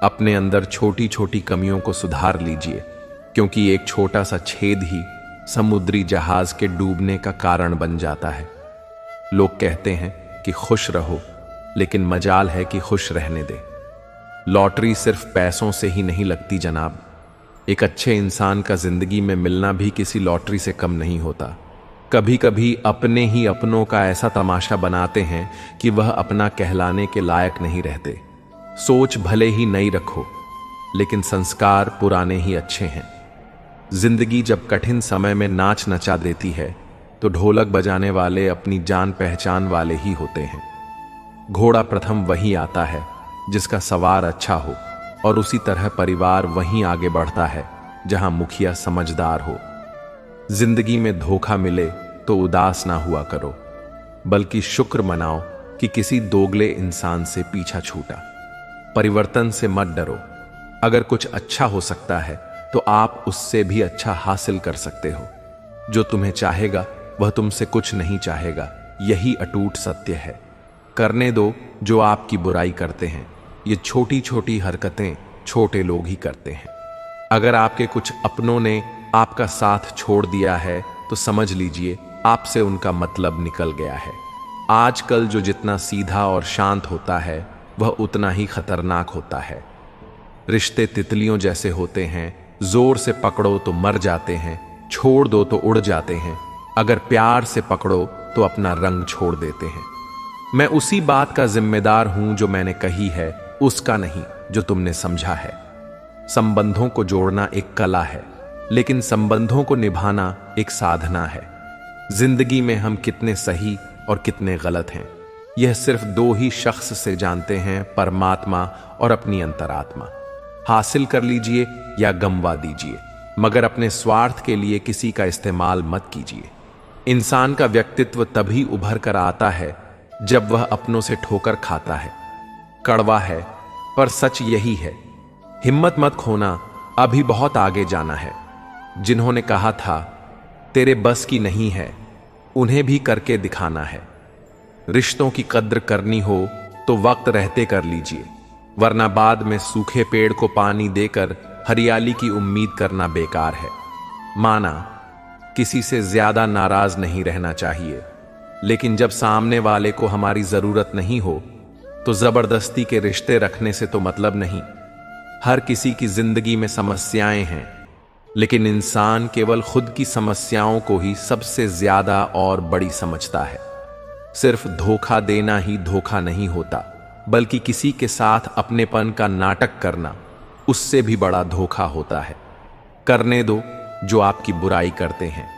अपने अंदर छोटी छोटी कमियों को सुधार लीजिए, क्योंकि एक छोटा सा छेद ही समुद्री जहाज के डूबने का कारण बन जाता है। लोग कहते हैं कि खुश रहो, लेकिन मजाल है कि खुश रहने दे। लॉटरी सिर्फ पैसों से ही नहीं लगती जनाब। एक अच्छे इंसान का जिंदगी में मिलना भी किसी लॉटरी से कम नहीं होता। कभी कभी अपने ही अपनों का ऐसा तमाशा बनाते हैं कि वह अपना कहलाने के लायक नहीं रहते। सोच भले ही नई रखो, लेकिन संस्कार पुराने ही अच्छे हैं। जिंदगी जब कठिन समय में नाच नचा देती है तो ढोलक बजाने वाले अपनी जान पहचान वाले ही होते हैं। घोड़ा प्रथम वही आता है जिसका सवार अच्छा हो, और उसी तरह परिवार वहीं आगे बढ़ता है जहां मुखिया समझदार हो। जिंदगी में धोखा मिले तो उदास ना हुआ करो, बल्कि शुक्र मनाओ कि किसी दोगले इंसान से पीछा छूटा। परिवर्तन से मत डरो। अगर कुछ अच्छा हो सकता है तो आप उससे भी अच्छा हासिल कर सकते हो। जो तुम्हें चाहेगा वह तुमसे कुछ नहीं चाहेगा, यही अटूट सत्य है। करने दो जो आपकी बुराई करते हैं। ये छोटी छोटी हरकतें छोटे लोग ही करते हैं। अगर आपके कुछ अपनों ने आपका साथ छोड़ दिया है तो समझ लीजिए आपसे उनका मतलब निकल गया है। आजकल जो जितना सीधा और शांत होता है वह उतना ही खतरनाक होता है। रिश्ते तितलियों जैसे होते हैं, जोर से पकड़ो तो मर जाते हैं, छोड़ दो तो उड़ जाते हैं। अगर प्यार से पकड़ो तो अपना रंग छोड़ देते हैं। मैं उसी बात का जिम्मेदार हूं जो मैंने कही है, उसका नहीं जो तुमने समझा है। संबंधों को जोड़ना एक कला है, लेकिन संबंधों को निभाना एक साधना है। जिंदगी में हम कितने सही और कितने गलत हैं, यह सिर्फ दो ही शख्स से जानते हैं, परमात्मा और अपनी अंतरात्मा। हासिल कर लीजिए या गंवा दीजिए, मगर अपने स्वार्थ के लिए किसी का इस्तेमाल मत कीजिए। इंसान का व्यक्तित्व तभी उभर कर आता है जब वह अपनों से ठोकर खाता है। कड़वा है पर सच यही है। हिम्मत मत खोना, अभी बहुत आगे जाना है। जिन्होंने कहा था तेरे बस की नहीं है, उन्हें भी करके दिखाना है। रिश्तों की कद्र करनी हो तो वक्त रहते कर लीजिए, वरना बाद में सूखे पेड़ को पानी देकर हरियाली की उम्मीद करना बेकार है। माना किसी से ज्यादा नाराज नहीं रहना चाहिए, लेकिन जब सामने वाले को हमारी जरूरत नहीं हो तो जबरदस्ती के रिश्ते रखने से तो मतलब नहीं। हर किसी की जिंदगी में समस्याएं हैं, लेकिन इंसान केवल खुद की समस्याओं को ही सबसे ज्यादा और बड़ी समझता है। सिर्फ धोखा देना ही धोखा नहीं होता, बल्कि किसी के साथ अपनेपन का नाटक करना उससे भी बड़ा धोखा होता है। करने दो जो आपकी बुराई करते हैं।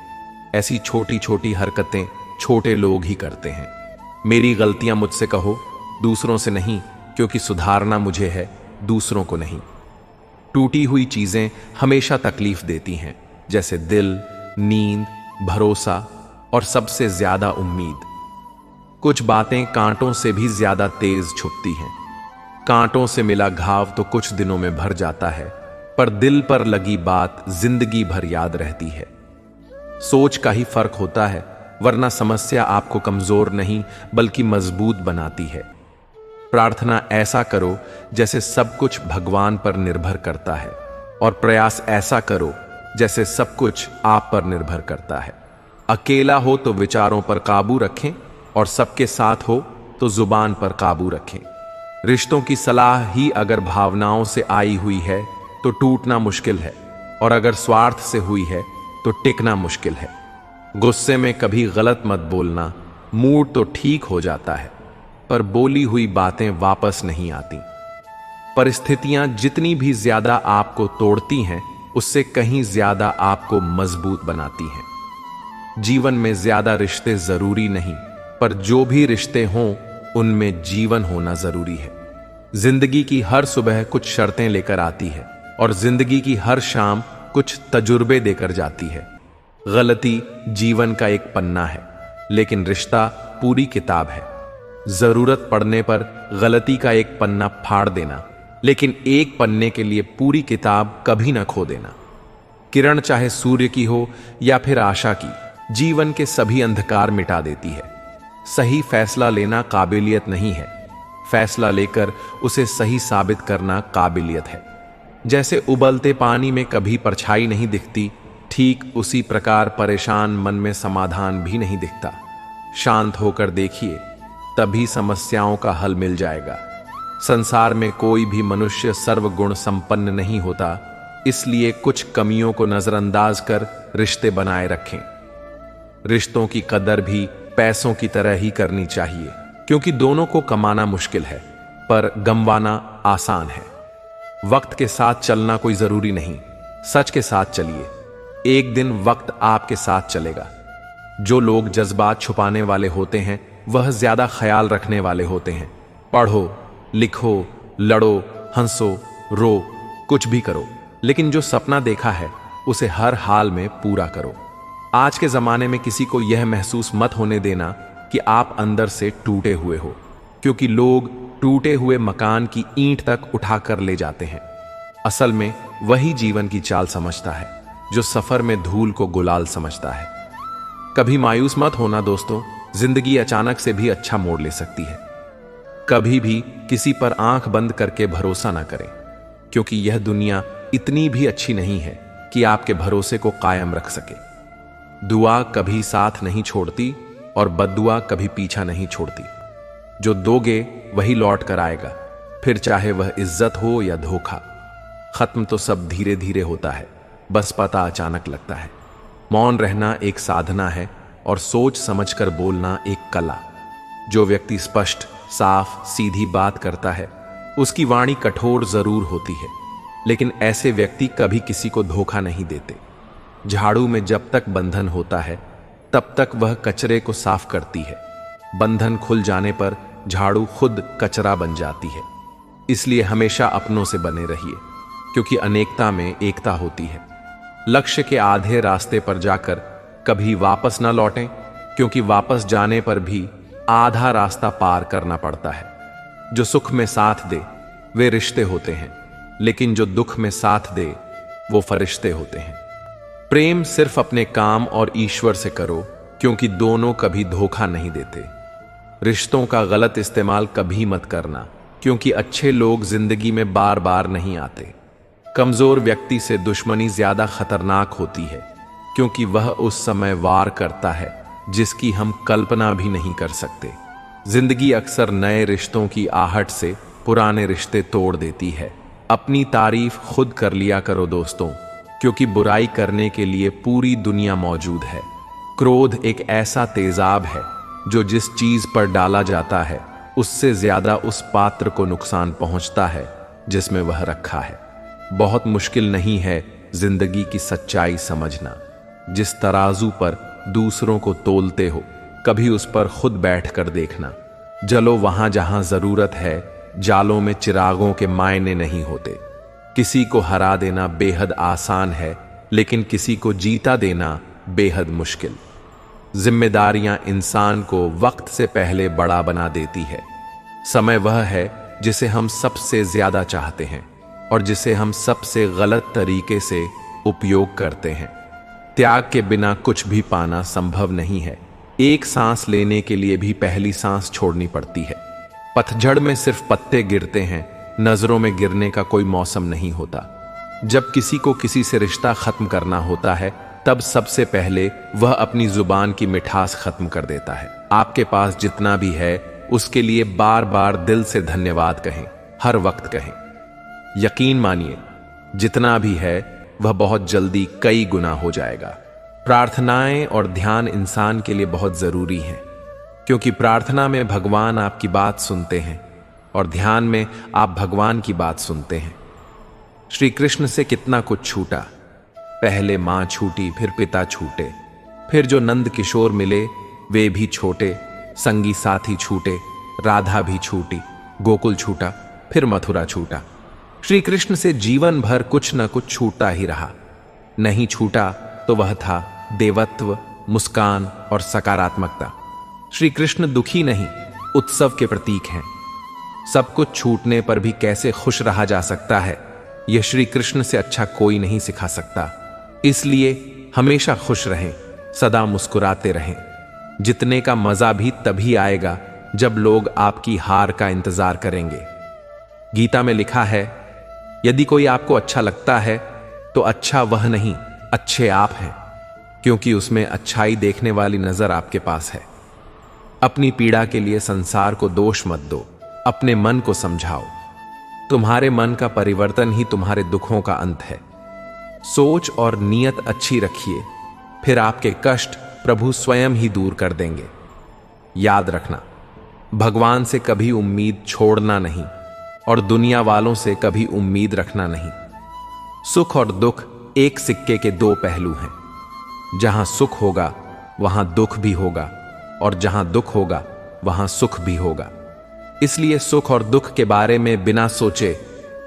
ऐसी छोटी छोटी हरकतें छोटे लोग ही करते हैं। मेरी गलतियां मुझसे कहो, दूसरों से नहीं, क्योंकि सुधारना मुझे है, दूसरों को नहीं। टूटी हुई चीजें हमेशा तकलीफ देती हैं, जैसे दिल, नींद, भरोसा और सबसे ज्यादा उम्मीद। कुछ बातें कांटों से भी ज्यादा तेज छुपती हैं। कांटों से मिला घाव तो कुछ दिनों में भर जाता है, पर दिल पर लगी बात जिंदगी भर याद रहती है। सोच का ही फर्क होता है, वरना समस्या आपको कमजोर नहीं बल्कि मजबूत बनाती है। प्रार्थना ऐसा करो जैसे सब कुछ भगवान पर निर्भर करता है, और प्रयास ऐसा करो जैसे सब कुछ आप पर निर्भर करता है। अकेला हो तो विचारों पर काबू रखें, और सबके साथ हो तो जुबान पर काबू रखें। रिश्तों की सलाह ही अगर भावनाओं से आई हुई है तो टूटना मुश्किल है, और अगर स्वार्थ से हुई है तो टिकना मुश्किल है। गुस्से में कभी गलत मत बोलना। मूड तो ठीक हो जाता है, पर बोली हुई बातें वापस नहीं आती। परिस्थितियां जितनी भी ज्यादा आपको तोड़ती हैं, उससे कहीं ज्यादा आपको मजबूत बनाती हैं। जीवन में ज्यादा रिश्ते जरूरी नहीं, पर जो भी रिश्ते हों उनमें जीवन होना जरूरी है। जिंदगी की हर सुबह कुछ शर्तें लेकर आती है और जिंदगी की हर शाम कुछ तजुर्बे देकर जाती है। गलती जीवन का एक पन्ना है, लेकिन रिश्ता पूरी किताब है। जरूरत पड़ने पर गलती का एक पन्ना फाड़ देना, लेकिन एक पन्ने के लिए पूरी किताब कभी ना खो देना। किरण चाहे सूर्य की हो या फिर आशा की, जीवन के सभी अंधकार मिटा देती है। सही फैसला लेना काबिलियत नहीं है, फैसला लेकर उसे सही साबित करना काबिलियत है। जैसे उबलते पानी में कभी परछाई नहीं दिखती, ठीक उसी प्रकार परेशान मन में समाधान भी नहीं दिखता। शांत होकर देखिए, तभी समस्याओं का हल मिल जाएगा। संसार में कोई भी मनुष्य सर्वगुण संपन्न नहीं होता, इसलिए कुछ कमियों को नजरअंदाज कर रिश्ते बनाए रखें। रिश्तों की कदर भी पैसों की तरह ही करनी चाहिए, क्योंकि दोनों को कमाना मुश्किल है पर गंवाना आसान है। वक्त के साथ चलना कोई जरूरी नहीं, सच के साथ चलिए, एक दिन वक्त आपके साथ चलेगा। जो लोग जज्बात छुपाने वाले होते हैं वह ज्यादा ख्याल रखने वाले होते हैं। पढ़ो, लिखो, लड़ो, हंसो, रो, कुछ भी करो, लेकिन जो सपना देखा है उसे हर हाल में पूरा करो। आज के जमाने में किसी को यह महसूस मत होने देना कि आप अंदर से टूटे हुए हो, क्योंकि लोग टूटे हुए मकान की ईंट तक उठाकर ले जाते हैं। असल में वही जीवन की चाल समझता है जो सफर में धूल को गुलाल समझता है। कभी मायूस मत होना दोस्तों, जिंदगी अचानक से भी अच्छा मोड़ ले सकती है। कभी भी किसी पर आंख बंद करके भरोसा ना करें, क्योंकि यह दुनिया इतनी भी अच्छी नहीं है कि आपके भरोसे को कायम रख सके। दुआ कभी साथ नहीं छोड़ती और बद्दुआ कभी पीछा नहीं छोड़ती। जो दोगे वही लौट कर आएगा, फिर चाहे वह इज्जत हो या धोखा। खत्म तो सब धीरे धीरे होता है, बस पता अचानक लगता है। मौन रहना एक साधना है और सोच समझकर बोलना एक कला। जो व्यक्ति स्पष्ट, साफ, सीधी बात करता है उसकी वाणी कठोर जरूर होती है, लेकिन ऐसे व्यक्ति कभी किसी को धोखा नहीं देते। झाड़ू में जब तक बंधन होता है तब तक वह कचरे को साफ करती है। बंधन खुल जाने पर झाड़ू खुद कचरा बन जाती है। इसलिए हमेशा अपनों से बने रहिए, क्योंकि अनेकता में एकता होती है। लक्ष्य के आधे रास्ते पर जाकर कभी वापस न लौटें, क्योंकि वापस जाने पर भी आधा रास्ता पार करना पड़ता है। जो सुख में साथ दे वे रिश्ते होते हैं, लेकिन जो दुख में साथ दे वो फरिश्ते होते हैं। प्रेम सिर्फ अपने काम और ईश्वर से करो, क्योंकि दोनों कभी धोखा नहीं देते। रिश्तों का गलत इस्तेमाल कभी मत करना, क्योंकि अच्छे लोग जिंदगी में बार बार नहीं आते। कमजोर व्यक्ति से दुश्मनी ज्यादा खतरनाक होती है, क्योंकि वह उस समय वार करता है जिसकी हम कल्पना भी नहीं कर सकते। जिंदगी अक्सर नए रिश्तों की आहट से पुराने रिश्ते तोड़ देती है। अपनी तारीफ खुद कर लिया करो दोस्तों, क्योंकि बुराई करने के लिए पूरी दुनिया मौजूद है। क्रोध एक ऐसा तेजाब है जो जिस चीज पर डाला जाता है उससे ज्यादा उस पात्र को नुकसान पहुंचता है जिसमें वह रखा है। बहुत मुश्किल नहीं है जिंदगी की सच्चाई समझना। जिस तराजू पर दूसरों को तोलते हो कभी उस पर खुद बैठकर देखना। जलो वहां जहां जरूरत है, जालों में चिरागों के मायने नहीं होते। किसी को हरा देना बेहद आसान है, लेकिन किसी को जीता देना बेहद मुश्किल। जिम्मेदारियां इंसान को वक्त से पहले बड़ा बना देती है। समय वह है जिसे हम सबसे ज्यादा चाहते हैं और जिसे हम सबसे गलत तरीके से उपयोग करते हैं। त्याग के बिना कुछ भी पाना संभव नहीं है। एक सांस लेने के लिए भी पहली सांस छोड़नी पड़ती है। पतझड़ में सिर्फ पत्ते गिरते हैं, नजरों में गिरने का कोई मौसम नहीं होता। जब किसी को किसी से रिश्ता खत्म करना होता है तब सबसे पहले वह अपनी जुबान की मिठास खत्म कर देता है। आपके पास जितना भी है उसके लिए बार बार दिल से धन्यवाद कहें, हर वक्त कहें। यकीन मानिए, जितना भी है वह बहुत जल्दी कई गुना हो जाएगा। प्रार्थनाएं और ध्यान इंसान के लिए बहुत जरूरी हैं, क्योंकि प्रार्थना में भगवान आपकी बात सुनते हैं और ध्यान में आप भगवान की बात सुनते हैं। श्री कृष्ण से कितना कुछ छूटा, पहले मां छूटी, फिर पिता छूटे, फिर जो नंद किशोर मिले वे भी छोटे, संगी साथी छूटे, राधा भी छूटी, गोकुल छूटा, फिर मथुरा छूटा। श्री कृष्ण से जीवन भर कुछ न कुछ छूटता ही रहा। नहीं छूटा तो वह था देवत्व, मुस्कान और सकारात्मकता। श्री कृष्ण दुखी नहीं, उत्सव के प्रतीक हैं। सब कुछ छूटने पर भी कैसे खुश रहा जा सकता है, यह श्री कृष्ण से अच्छा कोई नहीं सिखा सकता। इसलिए हमेशा खुश रहें, सदा मुस्कुराते रहें। जितने का मजा भी तभी आएगा जब लोग आपकी हार का इंतजार करेंगे। गीता में लिखा है, यदि कोई आपको अच्छा लगता है तो अच्छा वह नहीं, अच्छे आप हैं, क्योंकि उसमें अच्छाई देखने वाली नजर आपके पास है। अपनी पीड़ा के लिए संसार को दोष मत दो, अपने मन को समझाओ। तुम्हारे मन का परिवर्तन ही तुम्हारे दुखों का अंत है। सोच और नीयत अच्छी रखिए, फिर आपके कष्ट प्रभु स्वयं ही दूर कर देंगे। याद रखना, भगवान से कभी उम्मीद छोड़ना नहीं और दुनिया वालों से कभी उम्मीद रखना नहीं। सुख और दुख एक सिक्के के दो पहलू हैं। जहां सुख होगा वहां दुख भी होगा, और जहां दुख होगा वहां सुख भी होगा। इसलिए सुख और दुख के बारे में बिना सोचे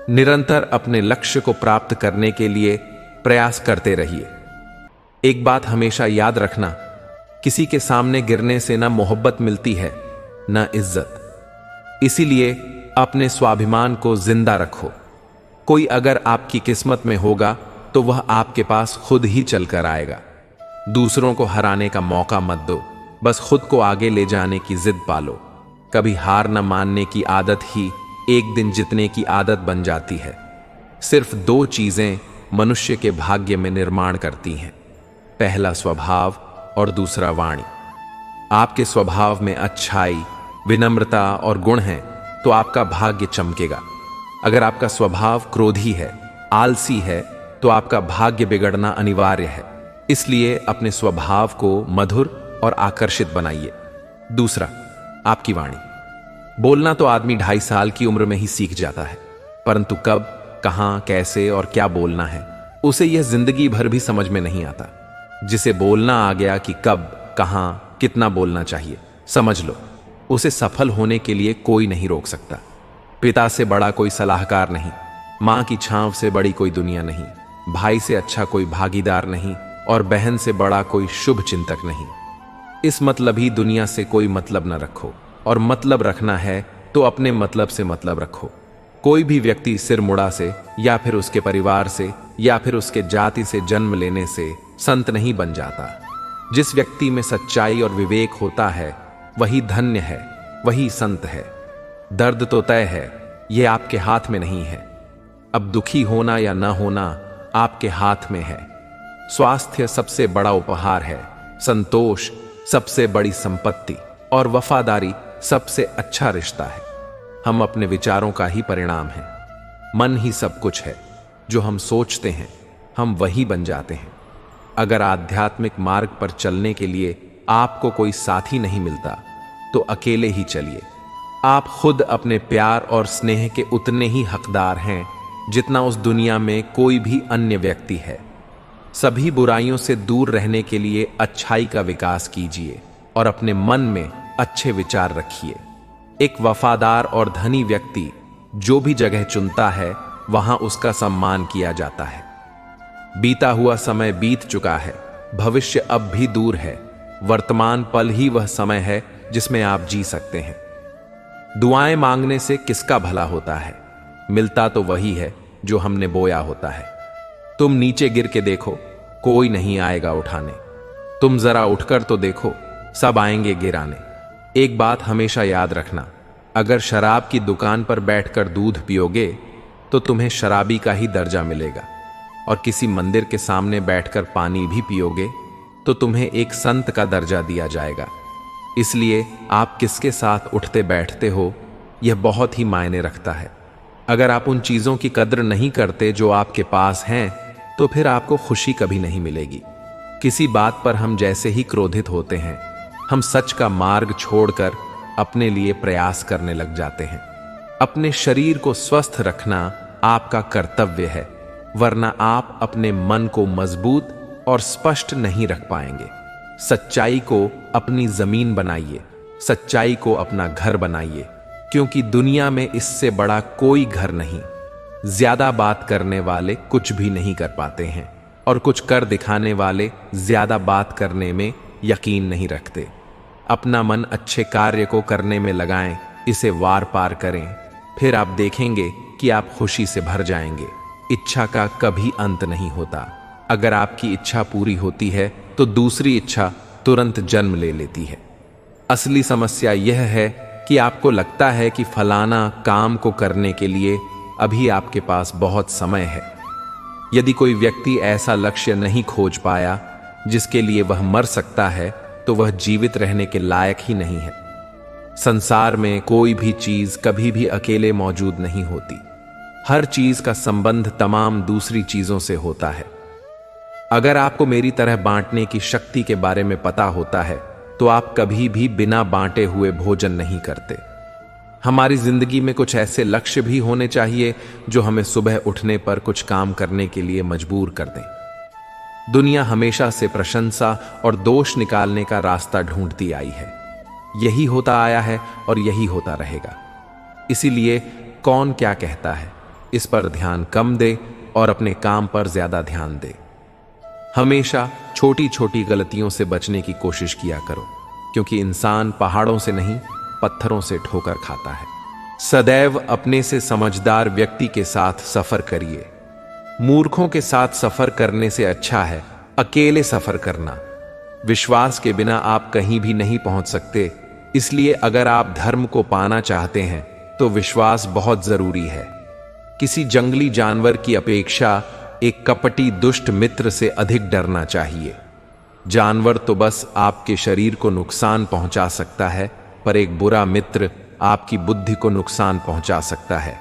निरंतर अपने लक्ष्य को प्राप्त करने के लिए प्रयास करते रहिए। एक बात हमेशा याद रखना, किसी के सामने गिरने से ना मोहब्बत मिलती है ना इज्जत। इसीलिए अपने स्वाभिमान को जिंदा रखो। कोई अगर आपकी किस्मत में होगा तो वह आपके पास खुद ही चलकर आएगा। दूसरों को हराने का मौका मत दो, बस खुद को आगे ले जाने की जिद पालो। कभी हार न मानने की आदत ही एक दिन जीतने की आदत बन जाती है। सिर्फ दो चीजें मनुष्य के भाग्य में निर्माण करती हैं, पहला स्वभाव और दूसरा वाणी। आपके स्वभाव में अच्छाई, विनम्रता और गुण हैं तो आपका भाग्य चमकेगा। अगर आपका स्वभाव क्रोधी है, आलसी है, तो आपका भाग्य बिगड़ना अनिवार्य है। इसलिए अपने स्वभाव को मधुर और आकर्षित बनाइए। दूसरा, आपकी वाणी। बोलना तो आदमी 2.5 साल की उम्र में ही सीख जाता है, परंतु कब, कहां, कैसे और क्या बोलना है उसे यह जिंदगी भर भी समझ में नहीं आता। जिसे बोलना आ गया कि कब, कहां, कितना बोलना चाहिए, समझ लो उसे सफल होने के लिए कोई नहीं रोक सकता। पिता से बड़ा कोई सलाहकार नहीं, मां की छांव से बड़ी कोई दुनिया नहीं, भाई से अच्छा कोई भागीदार नहीं और बहन से बड़ा कोई शुभ चिंतक नहीं। इस मतलबी दुनिया से कोई मतलब न रखो, और मतलब रखना है तो अपने मतलब से मतलब रखो। कोई भी व्यक्ति सिर मुड़ा से या फिर उसके परिवार से या फिर उसके जाति से जन्म लेने से संत नहीं बन जाता। जिस व्यक्ति में सच्चाई और विवेक होता है वही धन्य है, वही संत है। दर्द तो तय है, यह आपके हाथ में नहीं है। अब दुखी होना या न होना आपके हाथ में है। स्वास्थ्य सबसे बड़ा उपहार है, संतोष सबसे बड़ी संपत्ति और वफादारी सबसे अच्छा रिश्ता है। हम अपने विचारों का ही परिणाम हैं। मन ही सब कुछ है। जो हम सोचते हैं हम वही बन जाते हैं। अगर आध्यात्मिक मार्ग पर चलने के लिए आपको कोई साथी नहीं मिलता तो अकेले ही चलिए। आप खुद अपने प्यार और स्नेह के उतने ही हकदार हैं जितना उस दुनिया में कोई भी अन्य व्यक्ति है। सभी बुराइयों से दूर रहने के लिए अच्छाई का विकास कीजिए और अपने मन में अच्छे विचार रखिए। एक वफादार और धनी व्यक्ति जो भी जगह चुनता है वहां उसका सम्मान किया जाता है। बीता हुआ समय बीत चुका है, भविष्य अब भी दूर है। वर्तमान पल ही वह समय है जिसमें आप जी सकते हैं। दुआएं मांगने से किसका भला होता है? मिलता तो वही है जो हमने बोया होता है। तुम नीचे गिर के देखो, कोई नहीं आएगा उठाने। तुम जरा उठकर तो देखो, सब आएंगे गिराने। एक बात हमेशा याद रखना, अगर शराब की दुकान पर बैठकर दूध पियोगे तो तुम्हें शराबी का ही दर्जा मिलेगा, और किसी मंदिर के सामने बैठकर पानी भी पियोगे तो तुम्हें एक संत का दर्जा दिया जाएगा। इसलिए आप किसके साथ उठते बैठते हो यह बहुत ही मायने रखता है। अगर आप उन चीजों की कद्र नहीं करते जो आपके पास हैं तो फिर आपको खुशी कभी नहीं मिलेगी। किसी बात पर हम जैसे ही क्रोधित होते हैं हम सच का मार्ग छोड़कर अपने लिए प्रयास करने लग जाते हैं। अपने शरीर को स्वस्थ रखना आपका कर्तव्य है। वरना आप अपने मन को मजबूत और स्पष्ट नहीं रख पाएंगे। सच्चाई को अपनी जमीन बनाइए, सच्चाई को अपना घर बनाइए, क्योंकि दुनिया में इससे बड़ा कोई घर नहीं। ज्यादा बात करने वाले कुछ भी नहीं कर पाते हैं और कुछ कर दिखाने वाले ज्यादा बात करने में यकीन नहीं रखते। अपना मन अच्छे कार्य को करने में लगाएं, इसे वार पार करें, फिर आप देखेंगे कि आप खुशी से भर जाएंगे। इच्छा का कभी अंत नहीं होता। अगर आपकी इच्छा पूरी होती है तो दूसरी इच्छा तुरंत जन्म ले लेती है। असली समस्या यह है कि आपको लगता है कि फलाना काम को करने के लिए अभी आपके पास बहुत समय है। यदि कोई व्यक्ति ऐसा लक्ष्य नहीं खोज पाया जिसके लिए वह मर सकता है, तो वह जीवित रहने के लायक ही नहीं है। संसार में कोई भी चीज कभी भी अकेले मौजूद नहीं होती। हर चीज का संबंध तमाम दूसरी चीजों से होता है। अगर आपको मेरी तरह बांटने की शक्ति के बारे में पता होता है तो आप कभी भी बिना बांटे हुए भोजन नहीं करते। हमारी जिंदगी में कुछ ऐसे लक्ष्य भी होने चाहिए जो हमें सुबह उठने पर कुछ काम करने के लिए मजबूर कर दें। दुनिया हमेशा से प्रशंसा और दोष निकालने का रास्ता ढूंढती आई है। यही होता आया है और यही होता रहेगा। इसीलिए कौन क्या कहता है, इस पर ध्यान कम दे और अपने काम पर ज्यादा ध्यान दे। हमेशा छोटी छोटी गलतियों से बचने की कोशिश किया करो, क्योंकि इंसान पहाड़ों से नहीं पत्थरों से ठोकर खाता है। सदैव अपने से समझदार व्यक्ति के साथ सफर करिए। मूर्खों के साथ सफर करने से अच्छा है अकेले सफर करना। विश्वास के बिना आप कहीं भी नहीं पहुंच सकते। इसलिए अगर आप धर्म को पाना चाहते हैं तो विश्वास बहुत जरूरी है। किसी जंगली जानवर की अपेक्षा एक कपटी दुष्ट मित्र से अधिक डरना चाहिए। जानवर तो बस आपके शरीर को नुकसान पहुंचा सकता है, पर एक बुरा मित्र आपकी बुद्धि को नुकसान पहुंचा सकता है।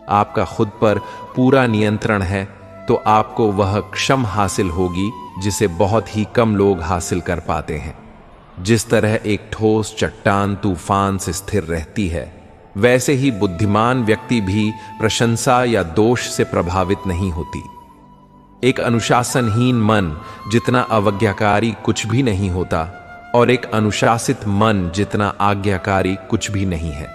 आपका खुद पर पूरा नियंत्रण है तो आपको वह क्षम हासिल होगी जिसे बहुत ही कम लोग हासिल कर पाते हैं। जिस तरह एक ठोस चट्टान तूफान से स्थिर रहती है, वैसे ही बुद्धिमान व्यक्ति भी प्रशंसा या दोष से प्रभावित नहीं होती। एक अनुशासनहीन मन जितना अवज्ञाकारी कुछ भी नहीं होता और एक अनुशासित मन जितना आज्ञाकारी कुछ भी नहीं है।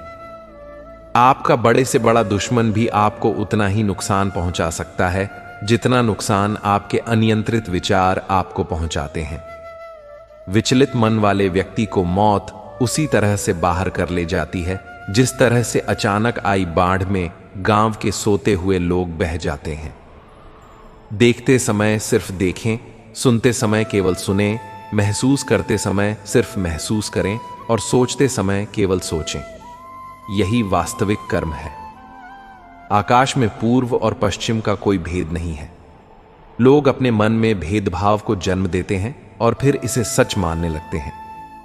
आपका बड़े से बड़ा दुश्मन भी आपको उतना ही नुकसान पहुंचा सकता है जितना नुकसान आपके अनियंत्रित विचार आपको पहुंचाते हैं। विचलित मन वाले व्यक्ति को मौत उसी तरह से बाहर कर ले जाती है जिस तरह से अचानक आई बाढ़ में गांव के सोते हुए लोग बह जाते हैं। देखते समय सिर्फ देखें, सुनते समय केवल सुनें, महसूस करते समय सिर्फ महसूस करें और सोचते समय केवल सोचें। यही वास्तविक कर्म है। आकाश में पूर्व और पश्चिम का कोई भेद नहीं है। लोग अपने मन में भेदभाव को जन्म देते हैं और फिर इसे सच मानने लगते हैं।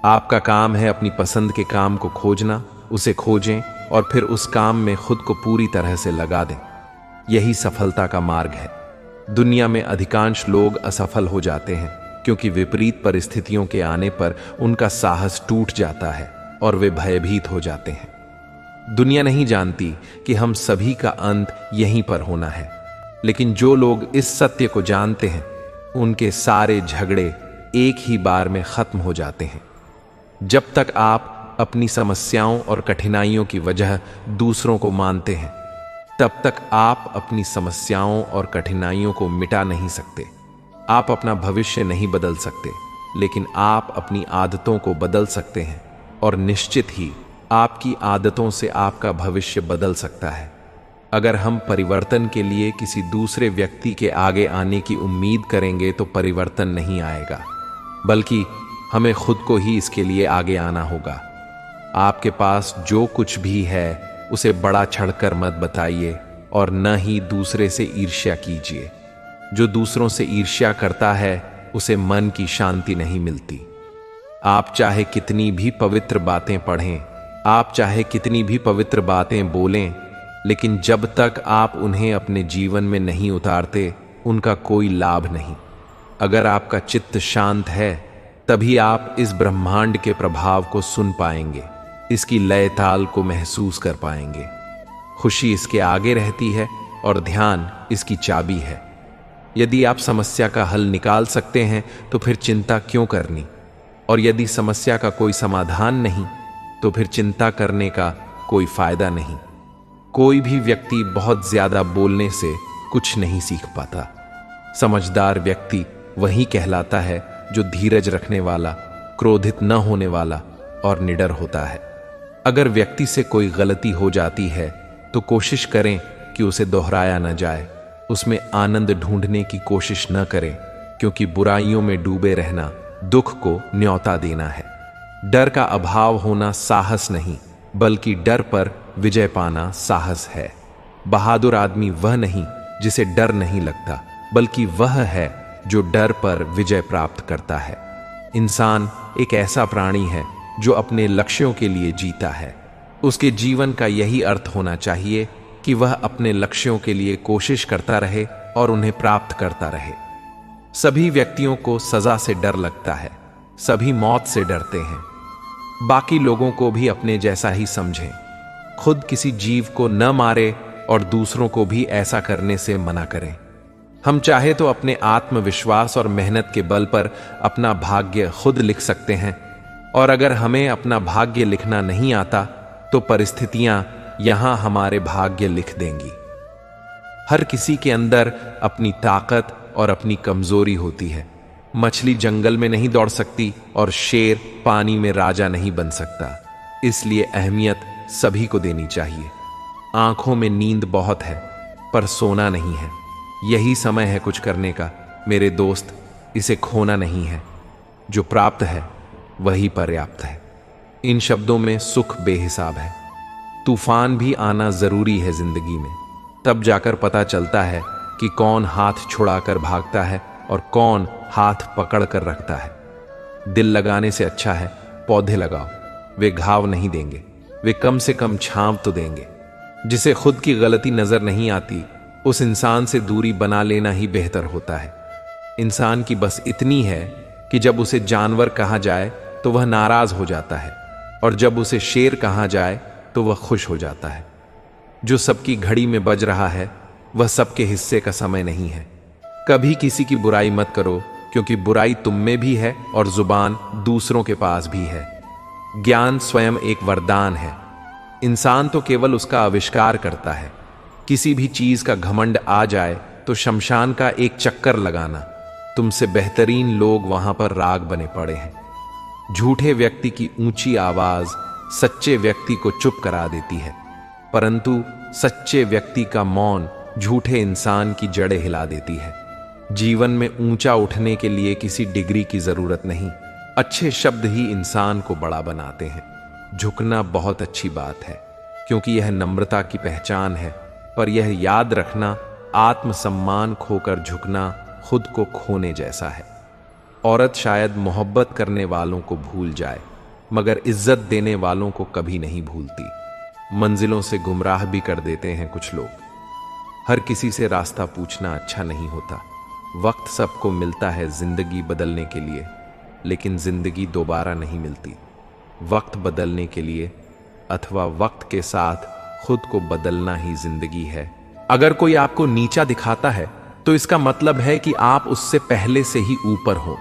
आपका काम है अपनी पसंद के काम को खोजना, उसे खोजें और फिर उस काम में खुद को पूरी तरह से लगा दें। यही सफलता का मार्ग है। दुनिया में अधिकांश लोग असफल हो जाते हैं क्योंकि विपरीत परिस्थितियों के आने पर उनका साहस टूट जाता है और वे भयभीत हो जाते हैं। दुनिया नहीं जानती कि हम सभी का अंत यहीं पर होना है, लेकिन जो लोग इस सत्य को जानते हैं उनके सारे झगड़े एक ही बार में खत्म हो जाते हैं। जब तक आप अपनी समस्याओं और कठिनाइयों की वजह दूसरों को मानते हैं, तब तक आप अपनी समस्याओं और कठिनाइयों को मिटा नहीं सकते। आप अपना भविष्य नहीं बदल सकते, लेकिन आप अपनी आदतों को बदल सकते हैं और निश्चित ही आपकी आदतों से आपका भविष्य बदल सकता है। अगर हम परिवर्तन के लिए किसी दूसरे व्यक्ति के आगे आने की उम्मीद करेंगे तो परिवर्तन नहीं आएगा, बल्कि हमें खुद को ही इसके लिए आगे आना होगा। आपके पास जो कुछ भी है उसे बड़ा चढ़कर मत बताइए और न ही दूसरे से ईर्ष्या कीजिए। जो दूसरों से ईर्ष्या करता है उसे मन की शांति नहीं मिलती। आप चाहे कितनी भी पवित्र बातें पढ़ें, आप चाहे कितनी भी पवित्र बातें बोलें, लेकिन जब तक आप उन्हें अपने जीवन में नहीं उतारते उनका कोई लाभ नहीं। अगर आपका चित्त शांत है तभी आप इस ब्रह्मांड के प्रभाव को सुन पाएंगे, इसकी लय ताल को महसूस कर पाएंगे। खुशी इसके आगे रहती है और ध्यान इसकी चाबी है। यदि आप समस्या का हल निकाल सकते हैं तो फिर चिंता क्यों करनी, और यदि समस्या का कोई समाधान नहीं तो फिर चिंता करने का कोई फायदा नहीं। कोई भी व्यक्ति बहुत ज्यादा बोलने से कुछ नहीं सीख पाता। समझदार व्यक्ति वही कहलाता है जो धीरज रखने वाला, क्रोधित न होने वाला और निडर होता है। अगर व्यक्ति से कोई गलती हो जाती है तो कोशिश करें कि उसे दोहराया न जाए। उसमें आनंद ढूंढने की कोशिश न करें, क्योंकि बुराइयों में डूबे रहना दुख को न्योता देना है। डर का अभाव होना साहस नहीं, बल्कि डर पर विजय पाना साहस है। बहादुर आदमी वह नहीं जिसे डर नहीं लगता, बल्कि वह है जो डर पर विजय प्राप्त करता है। इंसान एक ऐसा प्राणी है जो अपने लक्ष्यों के लिए जीता है। उसके जीवन का यही अर्थ होना चाहिए कि वह अपने लक्ष्यों के लिए कोशिश करता रहे और उन्हें प्राप्त करता रहे। सभी व्यक्तियों को सजा से डर लगता है, सभी मौत से डरते हैं। बाकी लोगों को भी अपने जैसा ही समझें। खुद किसी जीव को न मारे और दूसरों को भी ऐसा करने से मना करें। हम चाहे तो अपने आत्मविश्वास और मेहनत के बल पर अपना भाग्य खुद लिख सकते हैं, और अगर हमें अपना भाग्य लिखना नहीं आता तो परिस्थितियां यहां हमारे भाग्य लिख देंगी। हर किसी के अंदर अपनी ताकत और अपनी कमजोरी होती है। मछली जंगल में नहीं दौड़ सकती और शेर पानी में राजा नहीं बन सकता। इसलिए अहमियत सभी को देनी चाहिए। आंखों में नींद बहुत है पर सोना नहीं है। यही समय है कुछ करने का मेरे दोस्त, इसे खोना नहीं है। जो प्राप्त है वही पर्याप्त है। इन शब्दों में सुख बेहिसाब है। तूफान भी आना जरूरी है जिंदगी में, तब जाकर पता चलता है कि कौन हाथ छुड़ाकर भागता है और कौन हाथ पकड़ कर रखता है। दिल लगाने से अच्छा है पौधे लगाओ। वे घाव नहीं देंगे, वे कम से कम छांव तो देंगे। जिसे खुद की गलती नजर नहीं आती, उस इंसान से दूरी बना लेना ही बेहतर होता है। इंसान की बस इतनी है कि जब उसे जानवर कहा जाए तो वह नाराज हो जाता है, और जब उसे शेर कहा जाए तो वह खुश हो जाता है। जो सबकी घड़ी में बज रहा है वह सबके हिस्से का समय नहीं है। कभी किसी की बुराई मत करो, क्योंकि बुराई तुम में भी है और जुबान दूसरों के पास भी है। ज्ञान स्वयं एक वरदान है। इंसान तो केवल उसका आविष्कार करता है। किसी भी चीज का घमंड आ जाए तो शमशान का एक चक्कर लगाना। तुमसे बेहतरीन लोग वहां पर राग बने पड़े हैं। झूठे व्यक्ति की ऊंची आवाज सच्चे व्यक्ति को चुप करा देती है, परंतु सच्चे व्यक्ति का मौन झूठे इंसान की जड़ें हिला देती है। जीवन में ऊंचा उठने के लिए किसी डिग्री की जरूरत नहीं, अच्छे शब्द ही इंसान को बड़ा बनाते हैं। झुकना बहुत अच्छी बात है, क्योंकि यह नम्रता की पहचान है, पर यह याद रखना आत्मसम्मान खोकर झुकना खुद को खोने जैसा है। औरत शायद मोहब्बत करने वालों को भूल जाए, मगर इज्जत देने वालों को कभी नहीं भूलती। मंजिलों से गुमराह भी कर देते हैं कुछ लोग। हर किसी से रास्ता पूछना अच्छा नहीं होता। वक्त सबको मिलता है जिंदगी बदलने के लिए, लेकिन जिंदगी दोबारा नहीं मिलती। वक्त बदलने के लिए अथवा वक्त के साथ खुद को बदलना ही जिंदगी है। अगर कोई आपको नीचा दिखाता है तो इसका मतलब है कि आप उससे पहले से ही ऊपर हो।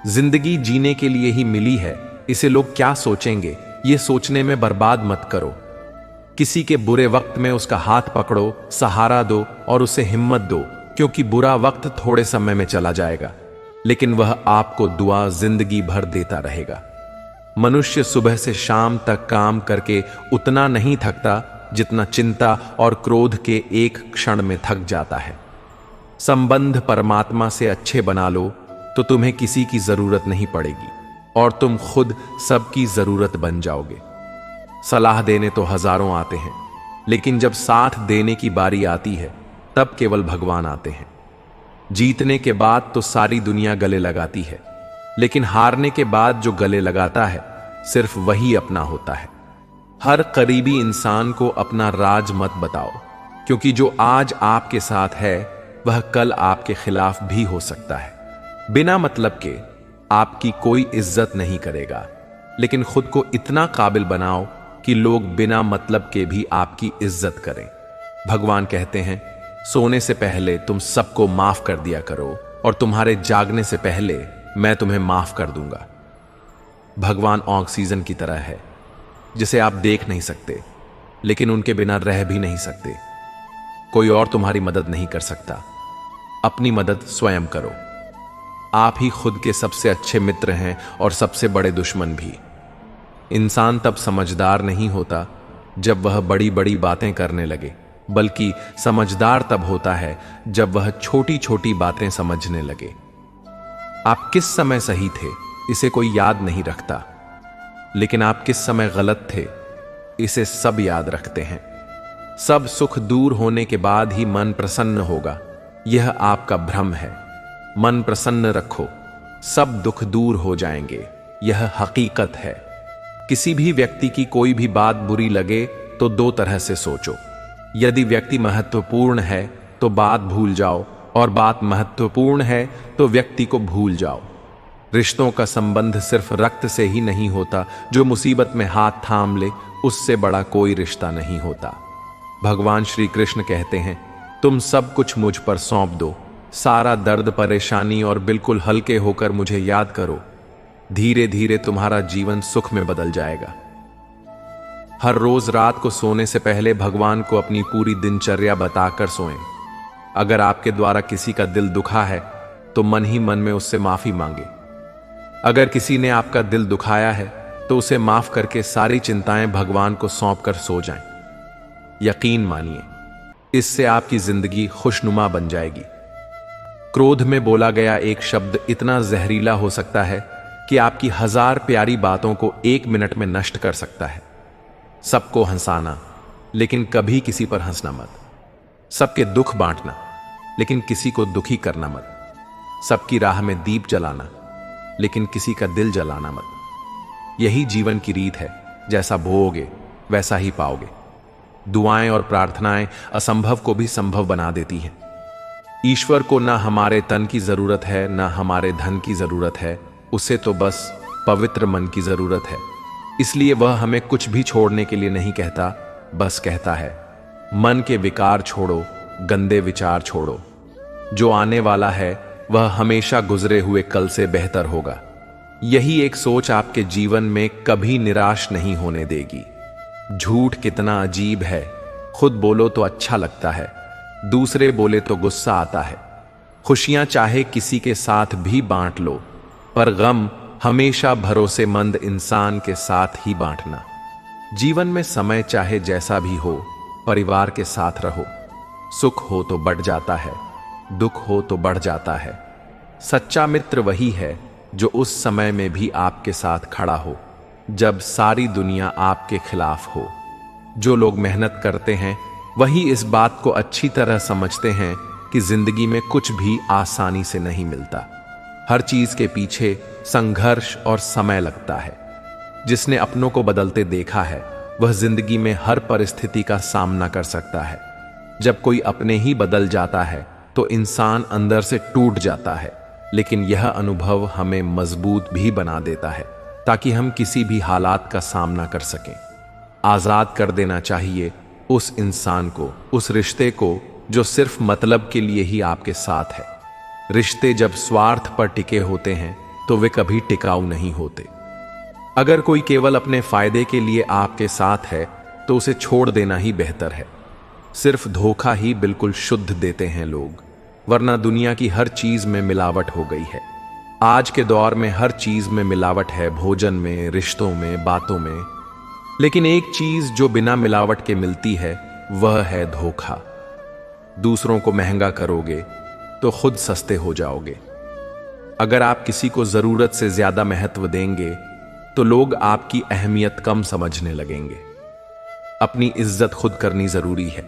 जिंदगी जीने के लिए ही मिली है, इसे लोग क्या सोचेंगे ये सोचने में बर्बाद मत करो। किसी के बुरे वक्त में उसका हाथ पकड़ो, सहारा दो और उसे हिम्मत दो, क्योंकि बुरा वक्त थोड़े समय में चला जाएगा, लेकिन वह आपको दुआ जिंदगी भर देता रहेगा। मनुष्य सुबह से शाम तक काम करके उतना नहीं थकता जितना चिंता और क्रोध के एक क्षण में थक जाता है। संबंध परमात्मा से अच्छे बना लो तो तुम्हें किसी की जरूरत नहीं पड़ेगी और तुम खुद सबकी जरूरत बन जाओगे। सलाह देने तो हजारों आते हैं, लेकिन जब साथ देने की बारी आती है तब केवल भगवान आते हैं। जीतने के बाद तो सारी दुनिया गले लगाती है, लेकिन हारने के बाद जो गले लगाता है सिर्फ वही अपना होता है। हर करीबी इंसान को अपना राज मत बताओ, क्योंकि जो आज आपके साथ है वह कल आपके खिलाफ भी हो सकता है। बिना मतलब के आपकी कोई इज्जत नहीं करेगा, लेकिन खुद को इतना काबिल बनाओ कि लोग बिना मतलब के भी आपकी इज्जत करें। भगवान कहते हैं, सोने से पहले तुम सबको माफ कर दिया करो और तुम्हारे जागने से पहले मैं तुम्हें माफ कर दूंगा। भगवान ऑक्सीजन की तरह है जिसे आप देख नहीं सकते, लेकिन उनके बिना रह भी नहीं सकते। कोई और तुम्हारी मदद नहीं कर सकता। अपनी मदद स्वयं करो। आप ही खुद के सबसे अच्छे मित्र हैं और सबसे बड़े दुश्मन भी। इंसान तब समझदार नहीं होता जब वह बड़ी बड़ी बातें करने लगे, बल्कि समझदार तब होता है जब वह छोटी छोटी बातें समझने लगे। आप किस समय सही थे इसे कोई याद नहीं रखता, लेकिन आप किस समय गलत थे इसे सब याद रखते हैं। सब सुख दूर होने के बाद ही मन प्रसन्न होगा, यह आपका भ्रम है। मन प्रसन्न रखो, सब दुख दूर हो जाएंगे, यह हकीकत है। किसी भी व्यक्ति की कोई भी बात बुरी लगे तो दो तरह से सोचो। यदि व्यक्ति महत्वपूर्ण है तो बात भूल जाओ, और बात महत्वपूर्ण है तो व्यक्ति को भूल जाओ। रिश्तों का संबंध सिर्फ रक्त से ही नहीं होता। जो मुसीबत में हाथ थाम ले उससे बड़ा कोई रिश्ता नहीं होता। भगवान श्री कृष्ण कहते हैं, तुम सब कुछ मुझ पर सौंप दो, सारा दर्द परेशानी, और बिल्कुल हल्के होकर मुझे याद करो। धीरे धीरे तुम्हारा जीवन सुख में बदल जाएगा। हर रोज रात को सोने से पहले भगवान को अपनी पूरी दिनचर्या बताकर सोएं। अगर आपके द्वारा किसी का दिल दुखा है तो मन ही मन में उससे माफी मांगे। अगर किसी ने आपका दिल दुखाया है तो उसे माफ करके सारी चिंताएं भगवान को सौंप कर सो जाएं। यकीन मानिए, इससे आपकी जिंदगी खुशनुमा बन जाएगी। क्रोध में बोला गया एक शब्द इतना जहरीला हो सकता है कि आपकी 1000 प्यारी बातों को 1 मिनट में नष्ट कर सकता है। सबको हंसाना, लेकिन कभी किसी पर हंसना मत। सबके दुख बांटना, लेकिन किसी को दुखी करना मत। सबकी राह में दीप जलाना, लेकिन किसी का दिल जलाना मत। यही जीवन की रीत है, जैसा बोओगे वैसा ही पाओगे। दुआएं और प्रार्थनाएं असंभव को भी संभव बना देती हैं। ईश्वर को ना हमारे तन की जरूरत है, ना हमारे धन की जरूरत है। उसे तो बस पवित्र मन की जरूरत है। इसलिए वह हमें कुछ भी छोड़ने के लिए नहीं कहता, बस कहता है, मन के विकार छोड़ो, गंदे विचार छोड़ो। जो आने वाला है वह हमेशा गुजरे हुए कल से बेहतर होगा। यही एक सोच आपके जीवन में कभी निराश नहीं होने देगी। झूठ कितना अजीब है, खुद बोलो तो अच्छा लगता है, दूसरे बोले तो गुस्सा आता है। खुशियां चाहे किसी के साथ भी बांट लो, पर गम हमेशा भरोसेमंद इंसान के साथ ही बांटना। जीवन में समय चाहे जैसा भी हो, परिवार के साथ रहो। सुख हो तो बढ़ जाता है, दुख हो तो बढ़ जाता है। सच्चा मित्र वही है जो उस समय में भी आपके साथ खड़ा हो जब सारी दुनिया आपके खिलाफ हो। जो लोग मेहनत करते हैं वही इस बात को अच्छी तरह समझते हैं कि जिंदगी में कुछ भी आसानी से नहीं मिलता। हर चीज के पीछे संघर्ष और समय लगता है। जिसने अपनों को बदलते देखा है वह जिंदगी में हर परिस्थिति का सामना कर सकता है। जब कोई अपने ही बदल जाता है तो इंसान अंदर से टूट जाता है, लेकिन यह अनुभव हमें मजबूत भी बना देता है ताकि हम किसी भी हालात का सामना कर सकें। आजाद कर देना चाहिए उस इंसान को, उस रिश्ते को जो सिर्फ मतलब के लिए ही आपके साथ है। रिश्ते जब स्वार्थ पर टिके होते हैं तो वे कभी टिकाऊ नहीं होते। अगर कोई केवल अपने फायदे के लिए आपके साथ है तो उसे छोड़ देना ही बेहतर है। सिर्फ धोखा ही बिल्कुल शुद्ध देते हैं लोग, वरना दुनिया की हर चीज में मिलावट हो गई है। आज के दौर में हर चीज में मिलावट है, भोजन में, रिश्तों में, बातों में। लेकिन एक चीज जो बिना मिलावट के मिलती है वह है धोखा। दूसरों को महंगा करोगे तो खुद सस्ते हो जाओगे। अगर आप किसी को जरूरत से ज्यादा महत्व देंगे तो लोग आपकी अहमियत कम समझने लगेंगे। अपनी इज्जत खुद करनी जरूरी है।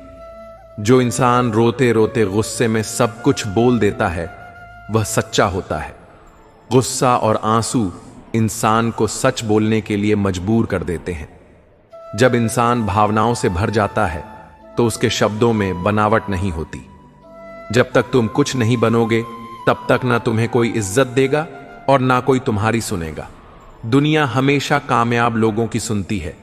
जो इंसान रोते रोते गुस्से में सब कुछ बोल देता है वह सच्चा होता है। गुस्सा और आंसू इंसान को सच बोलने के लिए मजबूर कर देते हैं। जब इंसान भावनाओं से भर जाता है तो उसके शब्दों में बनावट नहीं होती। जब तक तुम कुछ नहीं बनोगे तब तक ना तुम्हें कोई इज्जत देगा और ना कोई तुम्हारी सुनेगा। दुनिया हमेशा कामयाब लोगों की सुनती है।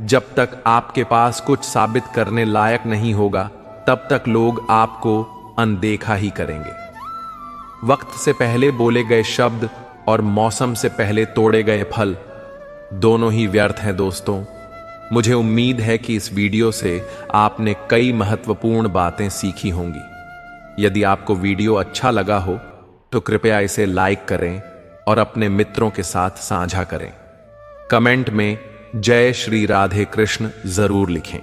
जब तक आपके पास कुछ साबित करने लायक नहीं होगा तब तक लोग आपको अनदेखा ही करेंगे। वक्त से पहले बोले गए शब्द और मौसम से पहले तोड़े गए फल दोनों ही व्यर्थ हैं दोस्तों। मुझे उम्मीद है कि इस वीडियो से आपने कई महत्वपूर्ण बातें सीखी होंगी। यदि आपको वीडियो अच्छा लगा हो तो कृपया इसे लाइक करें और अपने मित्रों के साथ साझा करें। कमेंट में जय श्री राधे कृष्ण जरूर लिखें।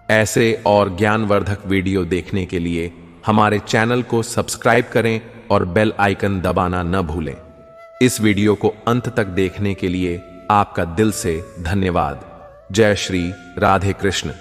ऐसे और ज्ञानवर्धक वीडियो देखने के लिए हमारे चैनल को सब्सक्राइब करें और बेल आइकन दबाना न भूलें। इस वीडियो को अंत तक देखने के लिए आपका दिल से धन्यवाद। जय श्री राधे कृष्ण।